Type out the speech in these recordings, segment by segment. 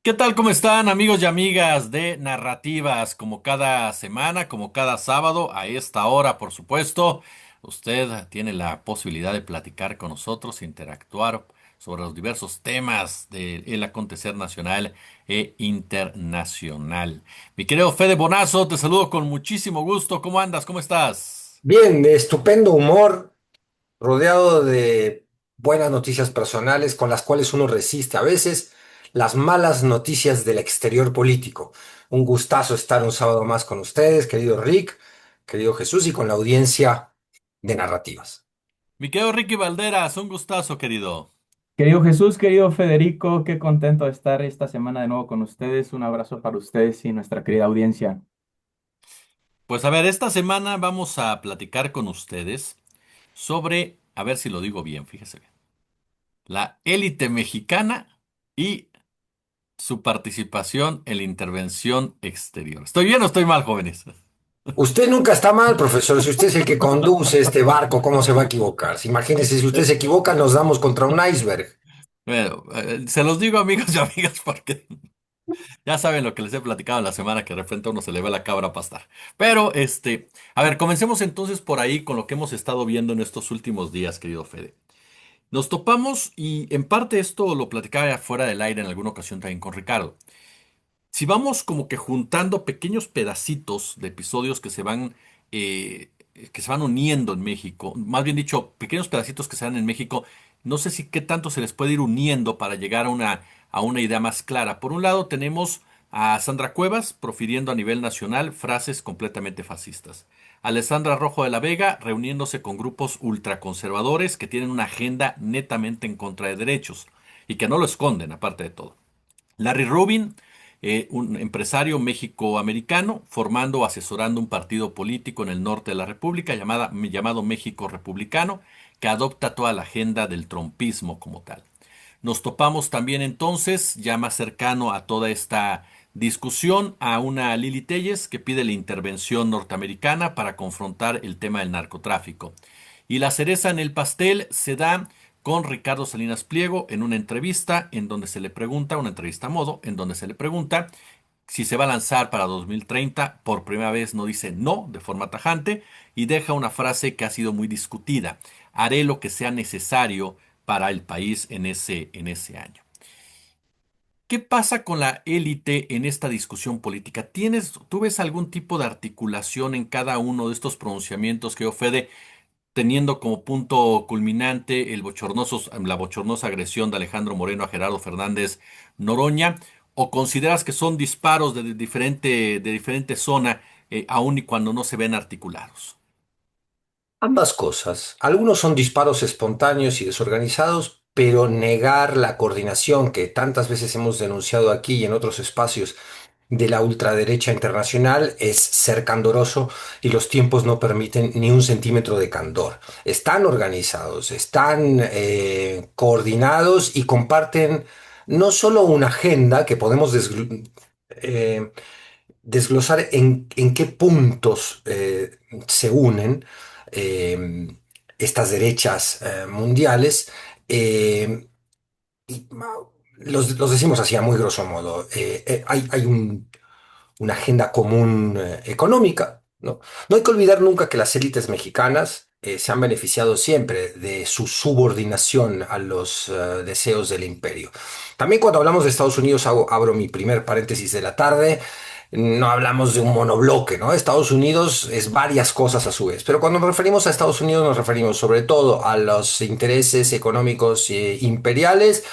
¿Qué tal? ¿Cómo están amigos y amigas de Narrativas? Como cada semana, como cada sábado, a esta hora, por supuesto, usted tiene la posibilidad de platicar con nosotros, interactuar sobre los diversos temas del acontecer nacional e internacional. Mi querido Fede Bonazo, te saludo con muchísimo gusto. ¿Cómo andas? ¿Cómo estás? Bien, de estupendo humor, rodeado de buenas noticias personales con las cuales uno resiste a veces las malas noticias del exterior político. Un gustazo estar un sábado más con ustedes, querido Rick, querido Jesús y con la audiencia de narrativas. Mi querido Ricky Valderas, un gustazo, querido. Querido Jesús, querido Federico, qué contento de estar esta semana de nuevo con ustedes. Un abrazo para ustedes y nuestra querida audiencia. Pues a ver, esta semana vamos a platicar con ustedes sobre, a ver si lo digo bien, fíjese bien, la élite mexicana y su participación en la intervención exterior. ¿Estoy bien o estoy mal, jóvenes? Usted nunca está mal, profesor. Si usted es el que conduce este barco, ¿cómo se va a equivocar? Si imagínese, si usted Eh, se equivoca, nos damos contra un iceberg. Bueno, se los digo amigos y amigas porque ya saben lo que les he platicado en la semana que de repente a uno se le ve la cabra a pastar. Pero a ver, comencemos entonces por ahí con lo que hemos estado viendo en estos últimos días, querido Fede. Nos topamos y en parte esto lo platicaba fuera del aire en alguna ocasión también con Ricardo. Si vamos como que juntando pequeños pedacitos de episodios que se van uniendo en México, más bien dicho, pequeños pedacitos que se dan en México, no sé si qué tanto se les puede ir uniendo para llegar a una idea más clara. Por un lado tenemos a Sandra Cuevas profiriendo a nivel nacional frases completamente fascistas. Alessandra Rojo de la Vega reuniéndose con grupos ultraconservadores que tienen una agenda netamente en contra de derechos y que no lo esconden, aparte de todo. Larry Rubin, un empresario méxico-americano, formando o asesorando un partido político en el norte de la República llamado México Republicano, que adopta toda la agenda del trompismo como tal. Nos topamos también entonces, ya más cercano a toda esta discusión, a una Lili Telles que pide la intervención norteamericana para confrontar el tema del narcotráfico. Y la cereza en el pastel se da con Ricardo Salinas Pliego en una entrevista en donde se le pregunta, una entrevista a modo, en donde se le pregunta si se va a lanzar para 2030. Por primera vez no dice no de forma tajante y deja una frase que ha sido muy discutida. Haré lo que sea necesario para el país en ese año. ¿Qué pasa con la élite en esta discusión política? ¿Tú ves algún tipo de articulación en cada uno de estos pronunciamientos que ofrece teniendo como punto culminante la bochornosa agresión de Alejandro Moreno a Gerardo Fernández Noroña? ¿O consideras que son disparos de diferente zona, aun y cuando no se ven articulados? Ambas cosas. Algunos son disparos espontáneos y desorganizados, pero negar la coordinación que tantas veces hemos denunciado aquí y en otros espacios de la ultraderecha internacional es ser candoroso y los tiempos no permiten ni un centímetro de candor. Están organizados, están coordinados y comparten no solo una agenda que podemos eh, desglosar en qué puntos se unen eh, estas derechas mundiales. eh, y, los decimos así a muy grosso modo. Hay una agenda común económica, ¿no? No hay que olvidar nunca que las élites mexicanas se han beneficiado siempre de su subordinación a los deseos del imperio. También cuando hablamos de Estados Unidos, abro mi primer paréntesis de la tarde, no hablamos de un monobloque, ¿no? Estados Unidos es varias cosas a su vez, pero cuando nos referimos a Estados Unidos nos referimos sobre todo a los intereses económicos imperiales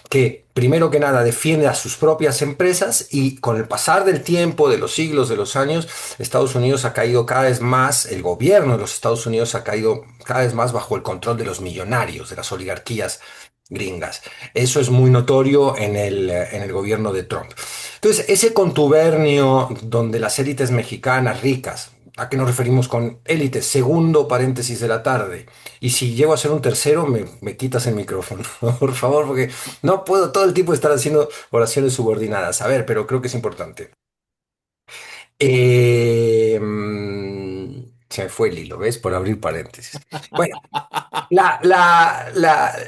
que primero que nada defiende a sus propias empresas y con el pasar del tiempo, de los siglos, de los años, Estados Unidos ha caído cada vez más, el gobierno de los Estados Unidos ha caído cada vez más bajo el control de los millonarios, de las oligarquías gringas. Eso es muy notorio en el gobierno de Trump. Entonces, ese contubernio donde las élites mexicanas ricas, ¿a qué nos referimos con élites? Segundo paréntesis de la tarde. Y si llego a hacer un tercero, me quitas el micrófono, por favor, porque no puedo todo el tiempo estar haciendo oraciones subordinadas. A ver, pero creo que es importante. Se me fue el hilo, ¿ves? Por abrir paréntesis. Bueno,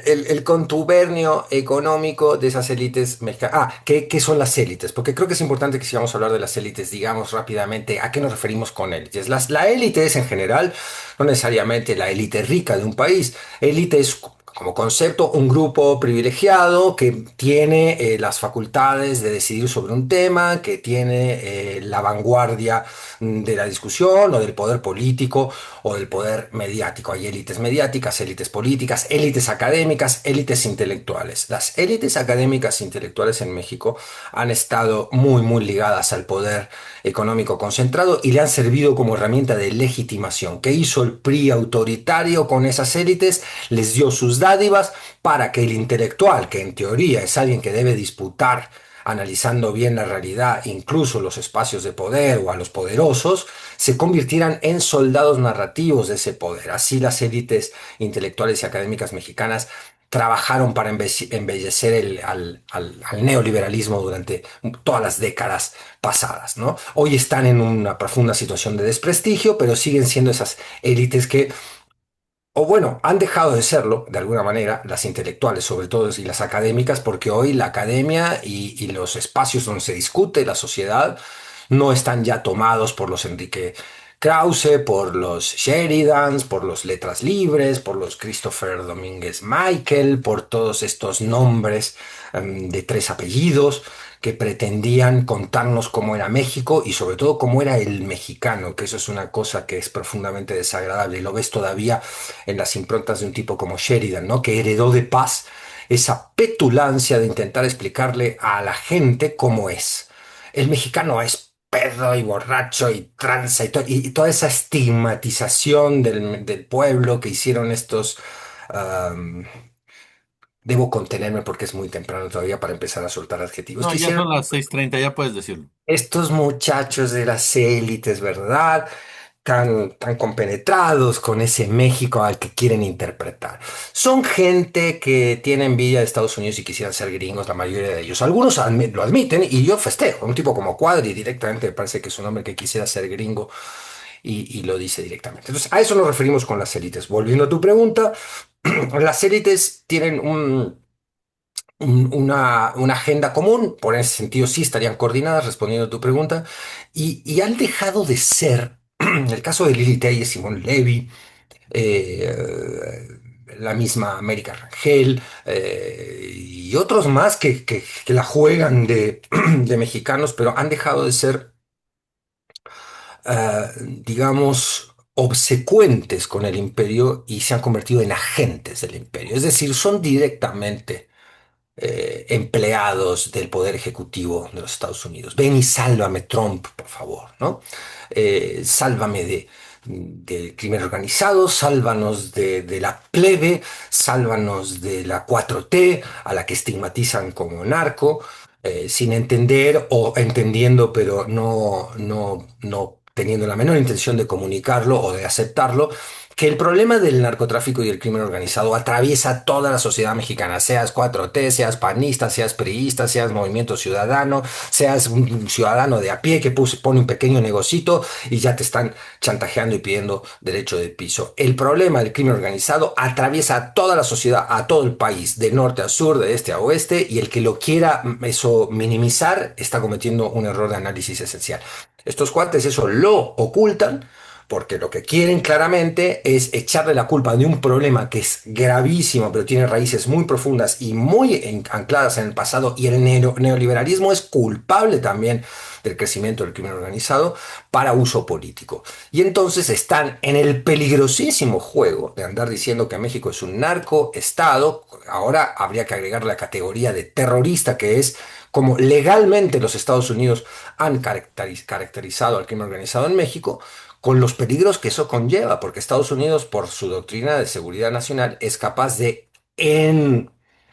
el contubernio económico de esas élites mexicanas. Ah, ¿qué son las élites? Porque creo que es importante que si vamos a hablar de las élites, digamos rápidamente a qué nos referimos con élites. La élite es en general, no necesariamente la élite rica de un país. Élite es como concepto un grupo privilegiado que tiene las facultades de decidir sobre un tema, que tiene la vanguardia de la discusión o del poder político o del poder mediático. Hay élites mediáticas, élites políticas, élites académicas, élites intelectuales. Las élites académicas e intelectuales en México han estado muy ligadas al poder económico concentrado y le han servido como herramienta de legitimación. ¿Qué hizo el PRI autoritario con esas élites? Les dio sus dádivas para que el intelectual, que en teoría es alguien que debe disputar analizando bien la realidad, incluso los espacios de poder o a los poderosos, se convirtieran en soldados narrativos de ese poder. Así las élites intelectuales y académicas mexicanas trabajaron para embellecer al neoliberalismo durante todas las décadas pasadas, ¿no? Hoy están en una profunda situación de desprestigio, pero siguen siendo esas élites que o bueno, han dejado de serlo, de alguna manera, las intelectuales sobre todo y las académicas, porque hoy la academia y los espacios donde se discute la sociedad no están ya tomados por los Enrique Krause, por los Sheridans, por los Letras Libres, por los Christopher Domínguez Michael, por todos estos nombres de tres apellidos que pretendían contarnos cómo era México y sobre todo cómo era el mexicano, que eso es una cosa que es profundamente desagradable y lo ves todavía en las improntas de un tipo como Sheridan, ¿no? Que heredó de Paz esa petulancia de intentar explicarle a la gente cómo es. El mexicano es pedo y borracho y tranza y toda esa estigmatización del pueblo que hicieron estos... um, debo contenerme porque es muy temprano todavía para empezar a soltar adjetivos. No, Que ya hicieron son las 6:30, ya puedes decirlo. estos muchachos de las élites, ¿verdad? Tan compenetrados con ese México al que quieren interpretar. Son gente que tiene envidia de Estados Unidos y quisieran ser gringos, la mayoría de ellos. Algunos lo admiten y yo festejo. Un tipo como Cuadri directamente me parece que es un hombre que quisiera ser gringo y lo dice directamente. Entonces, a eso nos referimos con las élites. Volviendo a tu pregunta, las élites tienen una agenda común, por ese sentido sí estarían coordinadas, respondiendo a tu pregunta, y han dejado de ser, el caso de Lili Tellez, Simón Levy, la misma América Rangel, y otros más que la juegan de mexicanos, pero han dejado de ser, digamos, obsecuentes con el imperio y se han convertido en agentes del imperio. Es decir, son directamente empleados del poder ejecutivo de los Estados Unidos. Ven y sálvame, Trump, por favor, ¿no? Sálvame del crimen organizado, sálvanos de la plebe, sálvanos de la 4T, a la que estigmatizan como narco, sin entender o entendiendo, pero no teniendo la menor intención de comunicarlo o de aceptarlo, que el problema del narcotráfico y el crimen organizado atraviesa toda la sociedad mexicana, seas 4T, seas panista, seas priista, seas Movimiento Ciudadano, seas un ciudadano de a pie que pone un pequeño negocito y ya te están chantajeando y pidiendo derecho de piso. El problema del crimen organizado atraviesa a toda la sociedad, a todo el país, de norte a sur, de este a oeste, y el que lo quiera eso minimizar está cometiendo un error de análisis esencial. Estos cuates eso lo ocultan porque lo que quieren claramente es echarle la culpa de un problema que es gravísimo, pero tiene raíces muy profundas y muy ancladas en el pasado, y el neoliberalismo es culpable también del crecimiento del crimen organizado para uso político. Y entonces están en el peligrosísimo juego de andar diciendo que México es un narcoestado. Ahora habría que agregar la categoría de terrorista, que es como legalmente los Estados Unidos han caracterizado al crimen organizado en México, con los peligros que eso conlleva, porque Estados Unidos, por su doctrina de seguridad nacional, es capaz de, en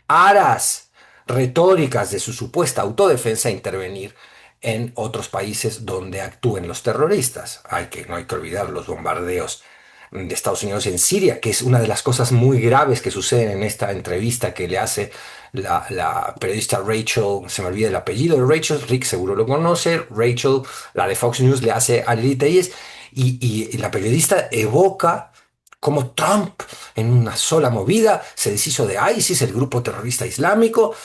aras retóricas de su supuesta autodefensa, intervenir en otros países donde actúen los terroristas. No hay que olvidar los bombardeos de Estados Unidos en Siria, que es una de las cosas muy graves que suceden en esta entrevista que le hace la periodista Rachel, se me olvida el apellido de Rachel, Rick seguro lo conoce, Rachel, la de Fox News, le hace a Lili Tellez y la periodista evoca cómo Trump en una sola movida se deshizo de ISIS, el grupo terrorista islámico.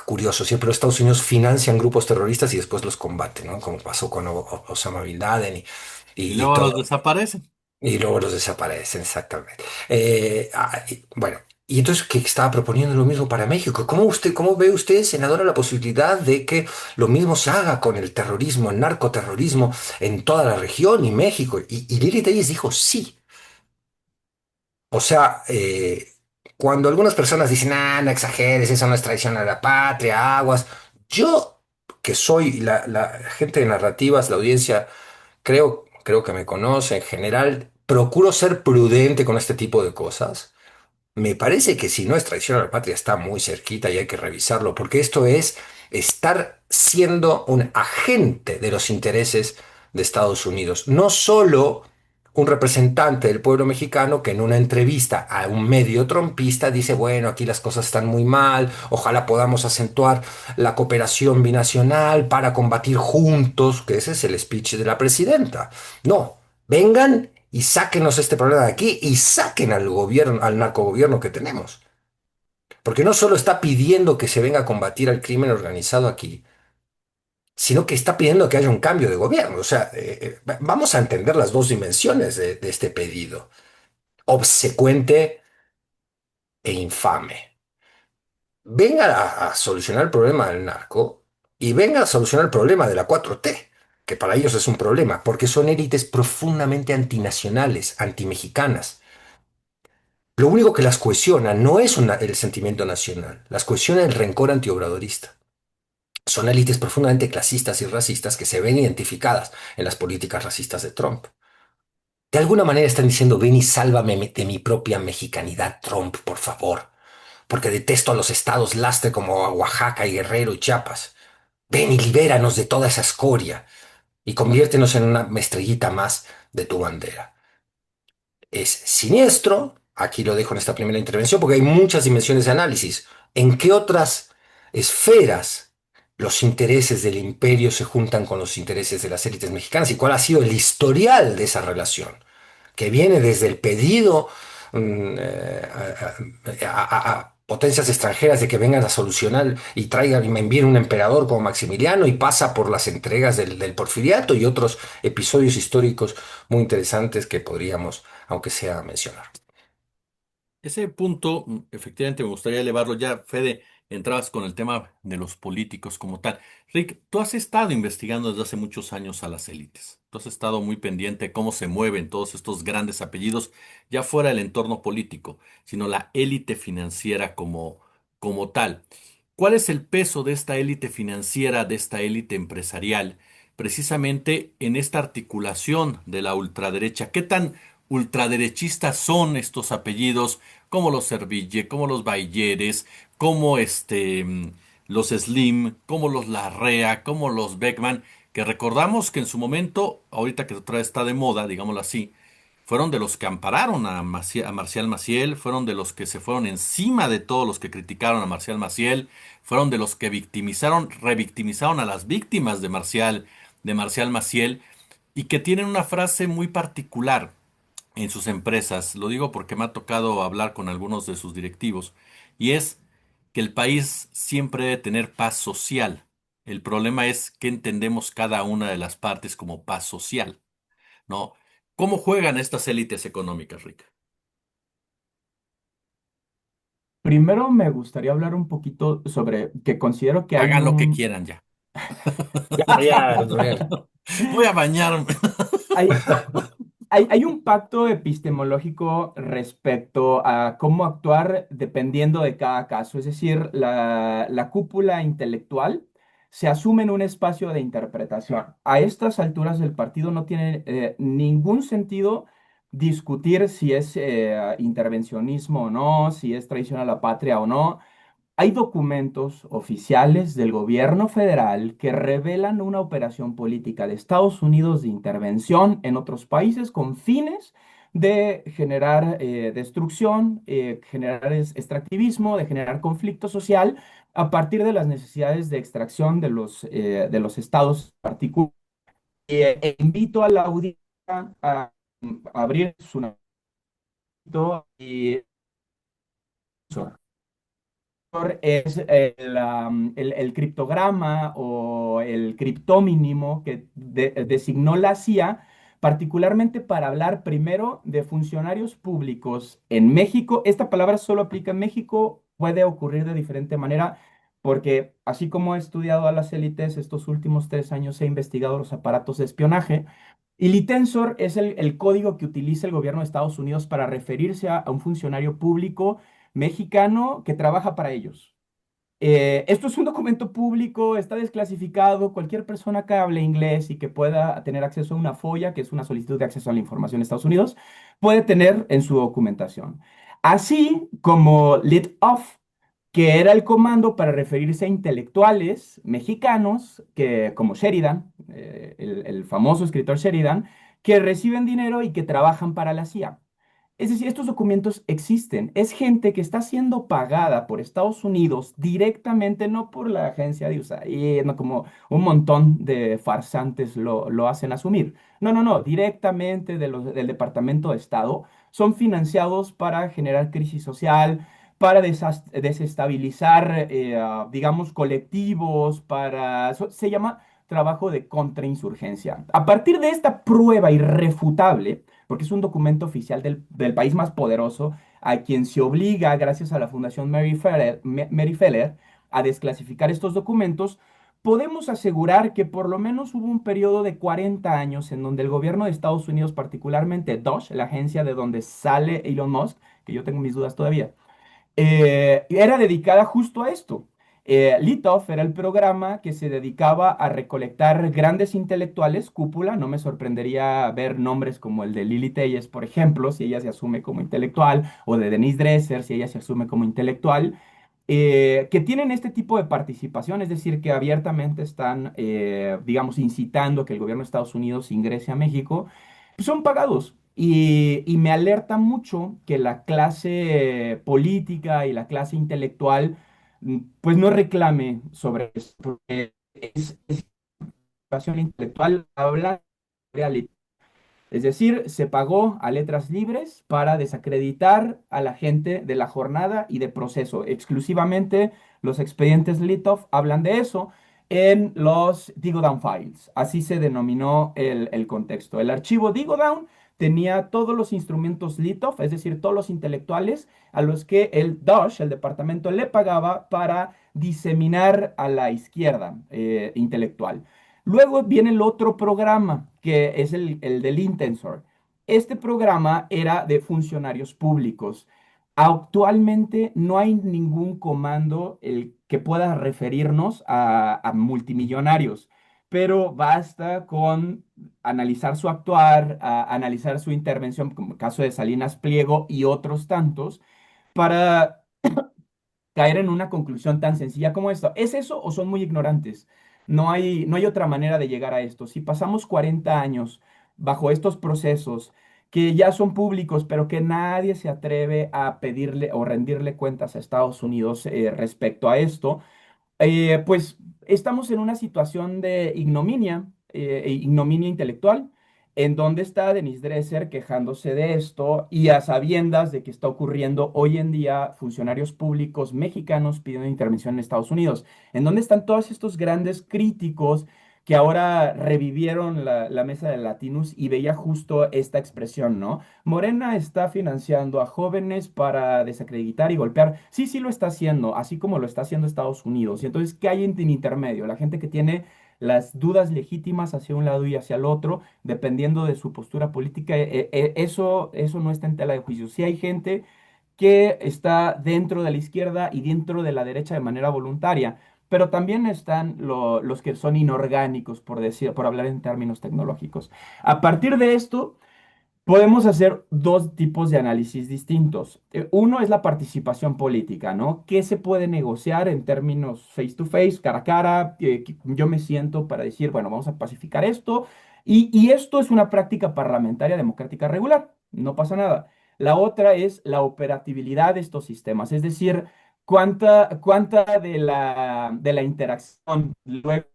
Curioso, siempre los Estados Unidos financian grupos terroristas y después los combaten, ¿no? Como pasó con Osama Bin Laden Y y luego los todo. desaparecen. Y luego los desaparecen, exactamente. Bueno, y entonces que estaba proponiendo lo mismo para México. ¿Cómo ve usted, senadora, la posibilidad de que lo mismo se haga con el terrorismo, el narcoterrorismo en toda la región y México? Y Lili Telles dijo sí. O sea, cuando algunas personas dicen, ah, no exageres, eso no es traición a la patria, aguas. Yo, que soy la gente de narrativas, la audiencia creo que me conoce en general, procuro ser prudente con este tipo de cosas. Me parece que si no es traición a la patria está muy cerquita y hay que revisarlo, porque esto es estar siendo un agente de los intereses de Estados Unidos, no solo un representante del pueblo mexicano que en una entrevista a un medio trompista dice, bueno, aquí las cosas están muy mal, ojalá podamos acentuar la cooperación binacional para combatir juntos, que ese es el speech de la presidenta. No, vengan y sáquenos este problema de aquí y saquen al gobierno, al narcogobierno que tenemos. Porque no solo está pidiendo que se venga a combatir al crimen organizado aquí, sino que está pidiendo que haya un cambio de gobierno. O sea, vamos a entender las dos dimensiones de este pedido. Obsecuente e infame. Venga a solucionar el problema del narco y venga a solucionar el problema de la 4T, que para ellos es un problema, porque son élites profundamente antinacionales, antimexicanas. Lo único que las cohesiona no es el sentimiento nacional, las cohesiona el rencor antiobradorista. Son élites profundamente clasistas y racistas que se ven identificadas en las políticas racistas de Trump. De alguna manera están diciendo, ven y sálvame de mi propia mexicanidad, Trump, por favor, porque detesto a los estados lastre como a Oaxaca y Guerrero y Chiapas. Ven y libéranos de toda esa escoria y conviértenos en una estrellita más de tu bandera. Es siniestro, aquí lo dejo en esta primera intervención, porque hay muchas dimensiones de análisis. ¿En qué otras esferas los intereses del imperio se juntan con los intereses de las élites mexicanas? ¿Y cuál ha sido el historial de esa relación? Que viene desde el pedido a potencias extranjeras de que vengan a solucionar y traigan y me envíen un emperador como Maximiliano y pasa por las entregas del Porfiriato y otros episodios históricos muy interesantes que podríamos, aunque sea, mencionar. Ese punto, efectivamente, me gustaría elevarlo ya. Fede, entrabas con el tema de los políticos como tal. Rick, tú has estado investigando desde hace muchos años a las élites. Tú has estado muy pendiente de cómo se mueven todos estos grandes apellidos, ya fuera el entorno político, sino la élite financiera como tal. ¿Cuál es el peso de esta élite financiera, de esta élite empresarial, precisamente en esta articulación de la ultraderecha? ¿Qué tan ultraderechistas son estos apellidos, como los Serville, como los Bayeres, como los Slim, como los Larrea, como los Beckman, que recordamos que en su momento, ahorita que otra vez está de moda, digámoslo así, fueron de los que ampararon a Marcial Maciel, fueron de los que se fueron encima de todos los que criticaron a Marcial Maciel, fueron de los que victimizaron, revictimizaron a las víctimas de Marcial Maciel, y que tienen una frase muy particular en sus empresas. Lo digo porque me ha tocado hablar con algunos de sus directivos, y es que el país siempre debe tener paz social. El problema es que entendemos cada una de las partes como paz social, ¿no? ¿Cómo juegan estas élites económicas, Rick? Primero me gustaría hablar un poquito sobre que considero que hay Hagan lo que un, quieran ya. Ya, Daniel. Voy a bañarme. hay, hay un pacto epistemológico respecto a cómo actuar dependiendo de cada caso. Es decir, la cúpula intelectual se asume en un espacio de interpretación. A estas alturas del partido no tiene ningún sentido discutir si es intervencionismo o no, si es traición a la patria o no. Hay documentos oficiales del gobierno federal que revelan una operación política de Estados Unidos de intervención en otros países con fines de generar destrucción, generar extractivismo, de generar conflicto social a partir de las necesidades de extracción de los estados particulares. Invito a la audiencia a, a abrir su navegador y es el criptograma o el criptómínimo que designó la CIA, particularmente para hablar primero de funcionarios públicos en México. Esta palabra solo aplica en México, puede ocurrir de diferente manera, porque así como he estudiado a las élites, estos últimos 3 años he investigado los aparatos de espionaje. Y Litensor es el código que utiliza el gobierno de Estados Unidos para referirse a un funcionario público mexicano que trabaja para ellos. Esto es un documento público, está desclasificado. Cualquier persona que hable inglés y que pueda tener acceso a una FOIA, que es una solicitud de acceso a la información de Estados Unidos, puede tener en su documentación. Así como LitOff, que era el comando para referirse a intelectuales mexicanos, que, como Sheridan, el famoso escritor Sheridan, que reciben dinero y que trabajan para la CIA. Es decir, estos documentos existen. Es gente que está siendo pagada por Estados Unidos directamente, no por la agencia de USAID, no como un montón de farsantes lo hacen asumir. No, no, no, directamente del Departamento de Estado. Son financiados para generar crisis social, para desestabilizar, digamos, colectivos, se llama trabajo de contrainsurgencia. A partir de esta prueba irrefutable, porque es un documento oficial del país más poderoso, a quien se obliga, gracias a la Fundación Mary Feller, a desclasificar estos documentos, podemos asegurar que por lo menos hubo un periodo de 40 años en donde el gobierno de Estados Unidos, particularmente DOGE, la agencia de donde sale Elon Musk, que yo tengo mis dudas todavía, era dedicada justo a esto. Litoff era el programa que se dedicaba a recolectar grandes intelectuales, cúpula. No me sorprendería ver nombres como el de Lily Telles, por ejemplo, si ella se asume como intelectual, o de Denise Dresser, si ella se asume como intelectual, que tienen este tipo de participación, es decir, que abiertamente están, digamos, incitando que el gobierno de Estados Unidos ingrese a México, pues son pagados. Y me alerta mucho que la clase política y la clase intelectual, pues no reclame sobre eso, porque es educación intelectual habla de es decir, se pagó a letras libres para desacreditar a la gente de la jornada y de proceso. Exclusivamente los expedientes Litoff hablan de eso en los Digo Down Files. Así se denominó el contexto. El archivo Digo Down tenía todos los instrumentos Litoff, es decir, todos los intelectuales a los que el DOSH, el departamento, le pagaba para diseminar a la izquierda intelectual. Luego viene el otro programa, que es el del Intensor. Este programa era de funcionarios públicos. Actualmente no hay ningún comando el que pueda referirnos a multimillonarios, pero basta con analizar su actuar, analizar su intervención, como el caso de Salinas Pliego y otros tantos, para caer en una conclusión tan sencilla como esto. ¿Es eso o son muy ignorantes? No hay otra manera de llegar a esto. Si pasamos 40 años bajo estos procesos que ya son públicos, pero que nadie se atreve a pedirle o rendirle cuentas a Estados Unidos respecto a esto, pues estamos en una situación de ignominia, ignominia intelectual, en donde está Denise Dresser quejándose de esto y a sabiendas de que está ocurriendo hoy en día funcionarios públicos mexicanos pidiendo intervención en Estados Unidos. ¿En dónde están todos estos grandes críticos que ahora revivieron la mesa de Latinus y veía justo esta expresión, ¿no? Morena está financiando a jóvenes para desacreditar y golpear. Sí, sí lo está haciendo, así como lo está haciendo Estados Unidos. Y entonces, ¿qué hay en intermedio? La gente que tiene las dudas legítimas hacia un lado y hacia el otro, dependiendo de su postura política, eso no está en tela de juicio. Sí hay gente que está dentro de la izquierda y dentro de la derecha de manera voluntaria, pero también están los que son inorgánicos, por decir, por hablar en términos tecnológicos. A partir de esto, podemos hacer dos tipos de análisis distintos. Uno es la participación política, ¿no? ¿Qué se puede negociar en términos face to face, cara a cara? Yo me siento para decir, bueno, vamos a pacificar esto. Y esto es una práctica parlamentaria democrática regular. no pasa nada. La otra es la operatividad de estos sistemas, es decir, cuánta de la interacción luego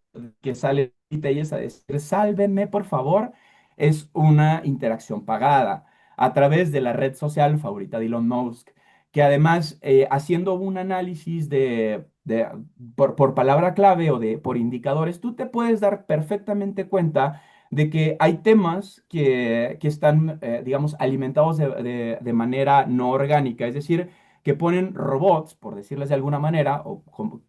que sale y es a decir, sálvenme por favor, es una interacción pagada a través de la red social favorita de Elon Musk, que además, haciendo un análisis por palabra clave o por indicadores, tú te puedes dar perfectamente cuenta de que hay temas que están, digamos, alimentados de manera no orgánica, es decir, que ponen robots, por decirles de alguna manera, o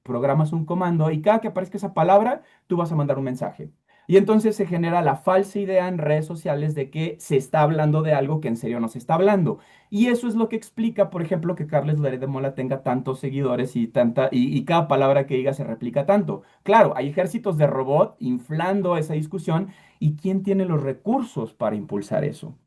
programas un comando y cada que aparezca esa palabra, tú vas a mandar un mensaje. Y entonces se genera la falsa idea en redes sociales de que se está hablando de algo que en serio no se está hablando. Y eso es lo que explica, por ejemplo, que Carles Loret de Mola tenga tantos seguidores y cada palabra que diga se replica tanto. Claro, hay ejércitos de robot inflando esa discusión y quién tiene los recursos para impulsar eso.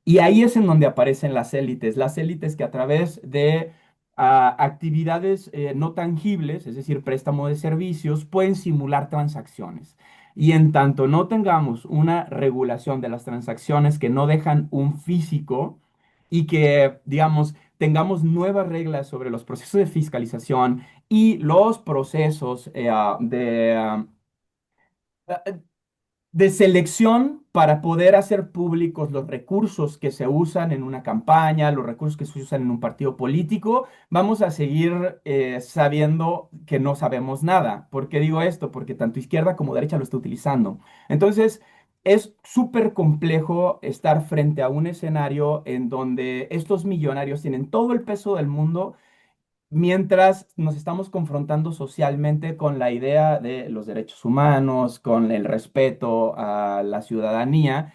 Y ahí es en donde aparecen las élites que a través de actividades no tangibles, es decir, préstamo de servicios, pueden simular transacciones. Y en tanto no tengamos una regulación de las transacciones que no dejan un físico y que, digamos, tengamos nuevas reglas sobre los procesos de fiscalización y los procesos de selección para poder hacer públicos los recursos que se usan en una campaña, los recursos que se usan en un partido político, vamos a seguir sabiendo que no sabemos nada. ¿Por qué digo esto? Porque tanto izquierda como derecha lo está utilizando. Entonces, es súper complejo estar frente a un escenario en donde estos millonarios tienen todo el peso del mundo mientras nos estamos confrontando socialmente con la idea de los derechos humanos, con el respeto a la ciudadanía,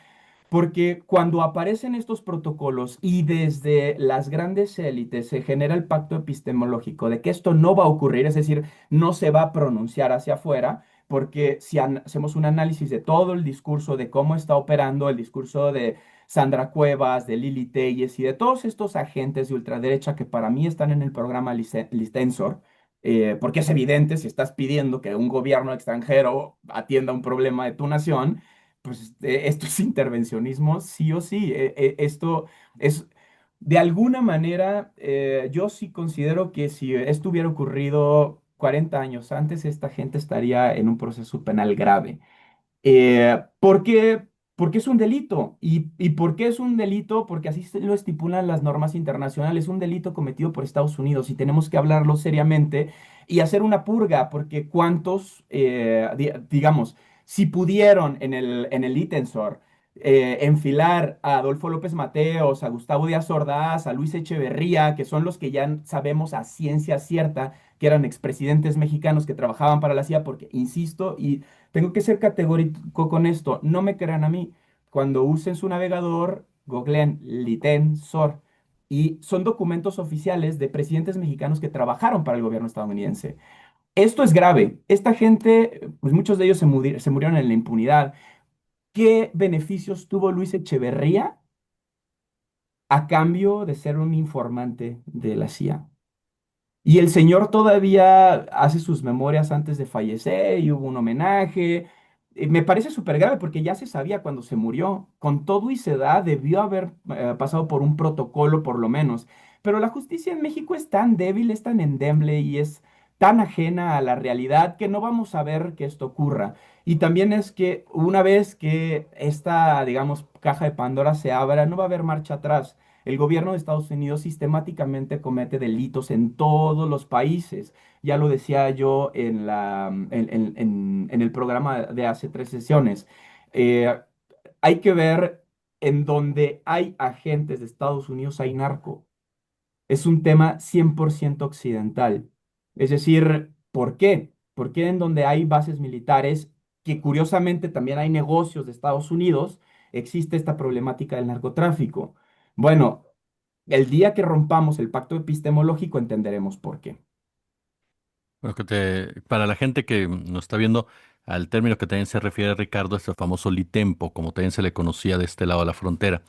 porque cuando aparecen estos protocolos y desde las grandes élites se genera el pacto epistemológico de que esto no va a ocurrir, es decir, no se va a pronunciar hacia afuera, porque si hacemos un análisis de todo el discurso, de cómo está operando el discurso de Sandra Cuevas, de Lili Telles y de todos estos agentes de ultraderecha que para mí están en el programa Listensor, porque es evidente si estás pidiendo que un gobierno extranjero atienda un problema de tu nación, pues esto es intervencionismo sí o sí. Esto es, de alguna manera, yo sí considero que si esto hubiera ocurrido 40 años antes, esta gente estaría en un proceso penal grave. ¿Por qué? Porque es un delito. ¿Y por qué es un delito? Porque así lo estipulan las normas internacionales. Es un delito cometido por Estados Unidos y tenemos que hablarlo seriamente y hacer una purga, porque cuántos, digamos, si pudieron en el Itensor enfilar a Adolfo López Mateos, a Gustavo Díaz Ordaz, a Luis Echeverría, que son los que ya sabemos a ciencia cierta que eran expresidentes mexicanos que trabajaban para la CIA, porque, insisto, y tengo que ser categórico con esto. No me crean a mí. Cuando usen su navegador, googleen Litensor. Y son documentos oficiales de presidentes mexicanos que trabajaron para el gobierno estadounidense. Esto es grave. Esta gente, pues muchos de ellos se murieron en la impunidad. ¿Qué beneficios tuvo Luis Echeverría a cambio de ser un informante de la CIA? Y el señor todavía hace sus memorias antes de fallecer y hubo un homenaje. Me parece súper grave porque ya se sabía cuando se murió. Con todo y su edad debió haber pasado por un protocolo por lo menos. Pero la justicia en México es tan débil, es tan endeble y es tan ajena a la realidad que no vamos a ver que esto ocurra. Y también es que una vez que esta, digamos, caja de Pandora se abra, no va a haber marcha atrás. El gobierno de Estados Unidos sistemáticamente comete delitos en todos los países. Ya lo decía yo en el programa de hace 3 sesiones. Eh, hay que ver en donde hay agentes de Estados Unidos, hay narco. Es un tema 100% occidental. Es decir, ¿por qué? ¿Por qué en donde hay bases militares, que curiosamente también hay negocios de Estados Unidos, existe esta problemática del narcotráfico? Bueno, el día que rompamos el pacto epistemológico entenderemos por qué. Bueno, para la gente que nos está viendo, al término que también se refiere Ricardo es el famoso litempo, como también se le conocía de este lado de la frontera,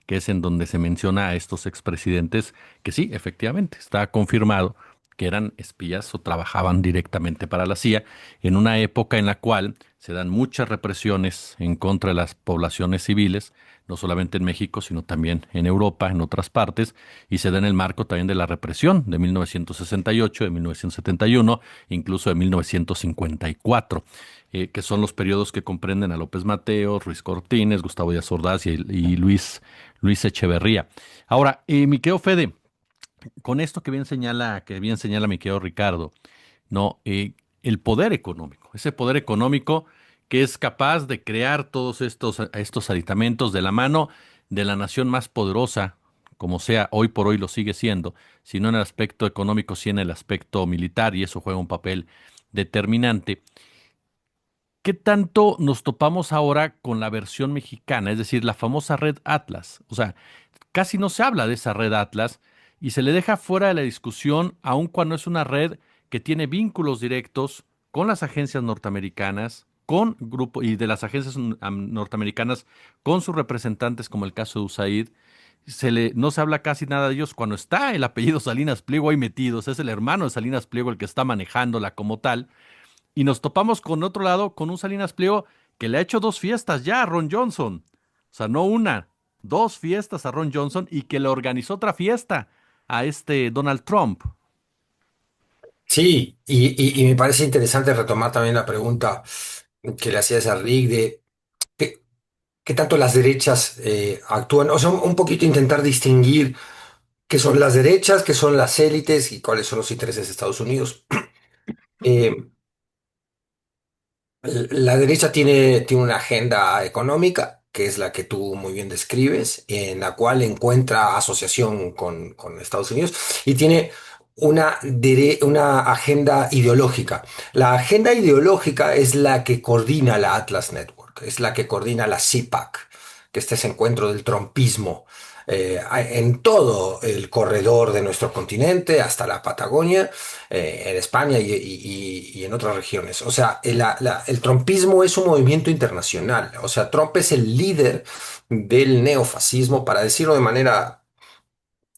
que es en donde se menciona a estos expresidentes, que sí, efectivamente, está confirmado que eran espías o trabajaban directamente para la CIA, en una época en la cual se dan muchas represiones en contra de las poblaciones civiles, no solamente en México, sino también en Europa, en otras partes, y se da en el marco también de la represión de 1968, de 1971, incluso de 1954, que son los periodos que comprenden a López Mateos, Ruiz Cortines, Gustavo Díaz Ordaz y Luis Echeverría. Ahora, mi querido Fede, con esto que bien señala mi querido Ricardo, no, el poder económico, ese poder económico que es capaz de crear todos estos aditamentos de la mano de la nación más poderosa, como sea, hoy por hoy lo sigue siendo, si no en el aspecto económico, sí en el aspecto militar, y eso juega un papel determinante. ¿Qué tanto nos topamos ahora con la versión mexicana, es decir, la famosa red Atlas? O sea, casi no se habla de esa red Atlas y se le deja fuera de la discusión, aun cuando es una red que tiene vínculos directos con las agencias norteamericanas, con grupo y de las agencias norteamericanas con sus representantes, como el caso de USAID. No se habla casi nada de ellos cuando está el apellido Salinas Pliego ahí metidos. Es el hermano de Salinas Pliego el que está manejándola como tal. Y nos topamos con otro lado, con un Salinas Pliego que le ha hecho dos fiestas ya a Ron Johnson. O sea, no una, dos fiestas a Ron Johnson y que le organizó otra fiesta a este Donald Trump. Sí, y me parece interesante retomar también la pregunta que le hacías a Rick de qué, qué tanto las derechas actúan, o sea, un poquito intentar distinguir qué son las derechas, qué son las élites y cuáles son los intereses de Estados Unidos. Eh, La derecha tiene una agenda económica, que es la que tú muy bien describes, en la cual encuentra asociación con Estados Unidos, y tiene una agenda ideológica. La agenda ideológica es la que coordina la Atlas Network, es la que coordina la CIPAC, que este es ese encuentro del trumpismo. En todo el corredor de nuestro continente, hasta la Patagonia, en España y en otras regiones. O sea, el trumpismo es un movimiento internacional. O sea, Trump es el líder del neofascismo, para decirlo de manera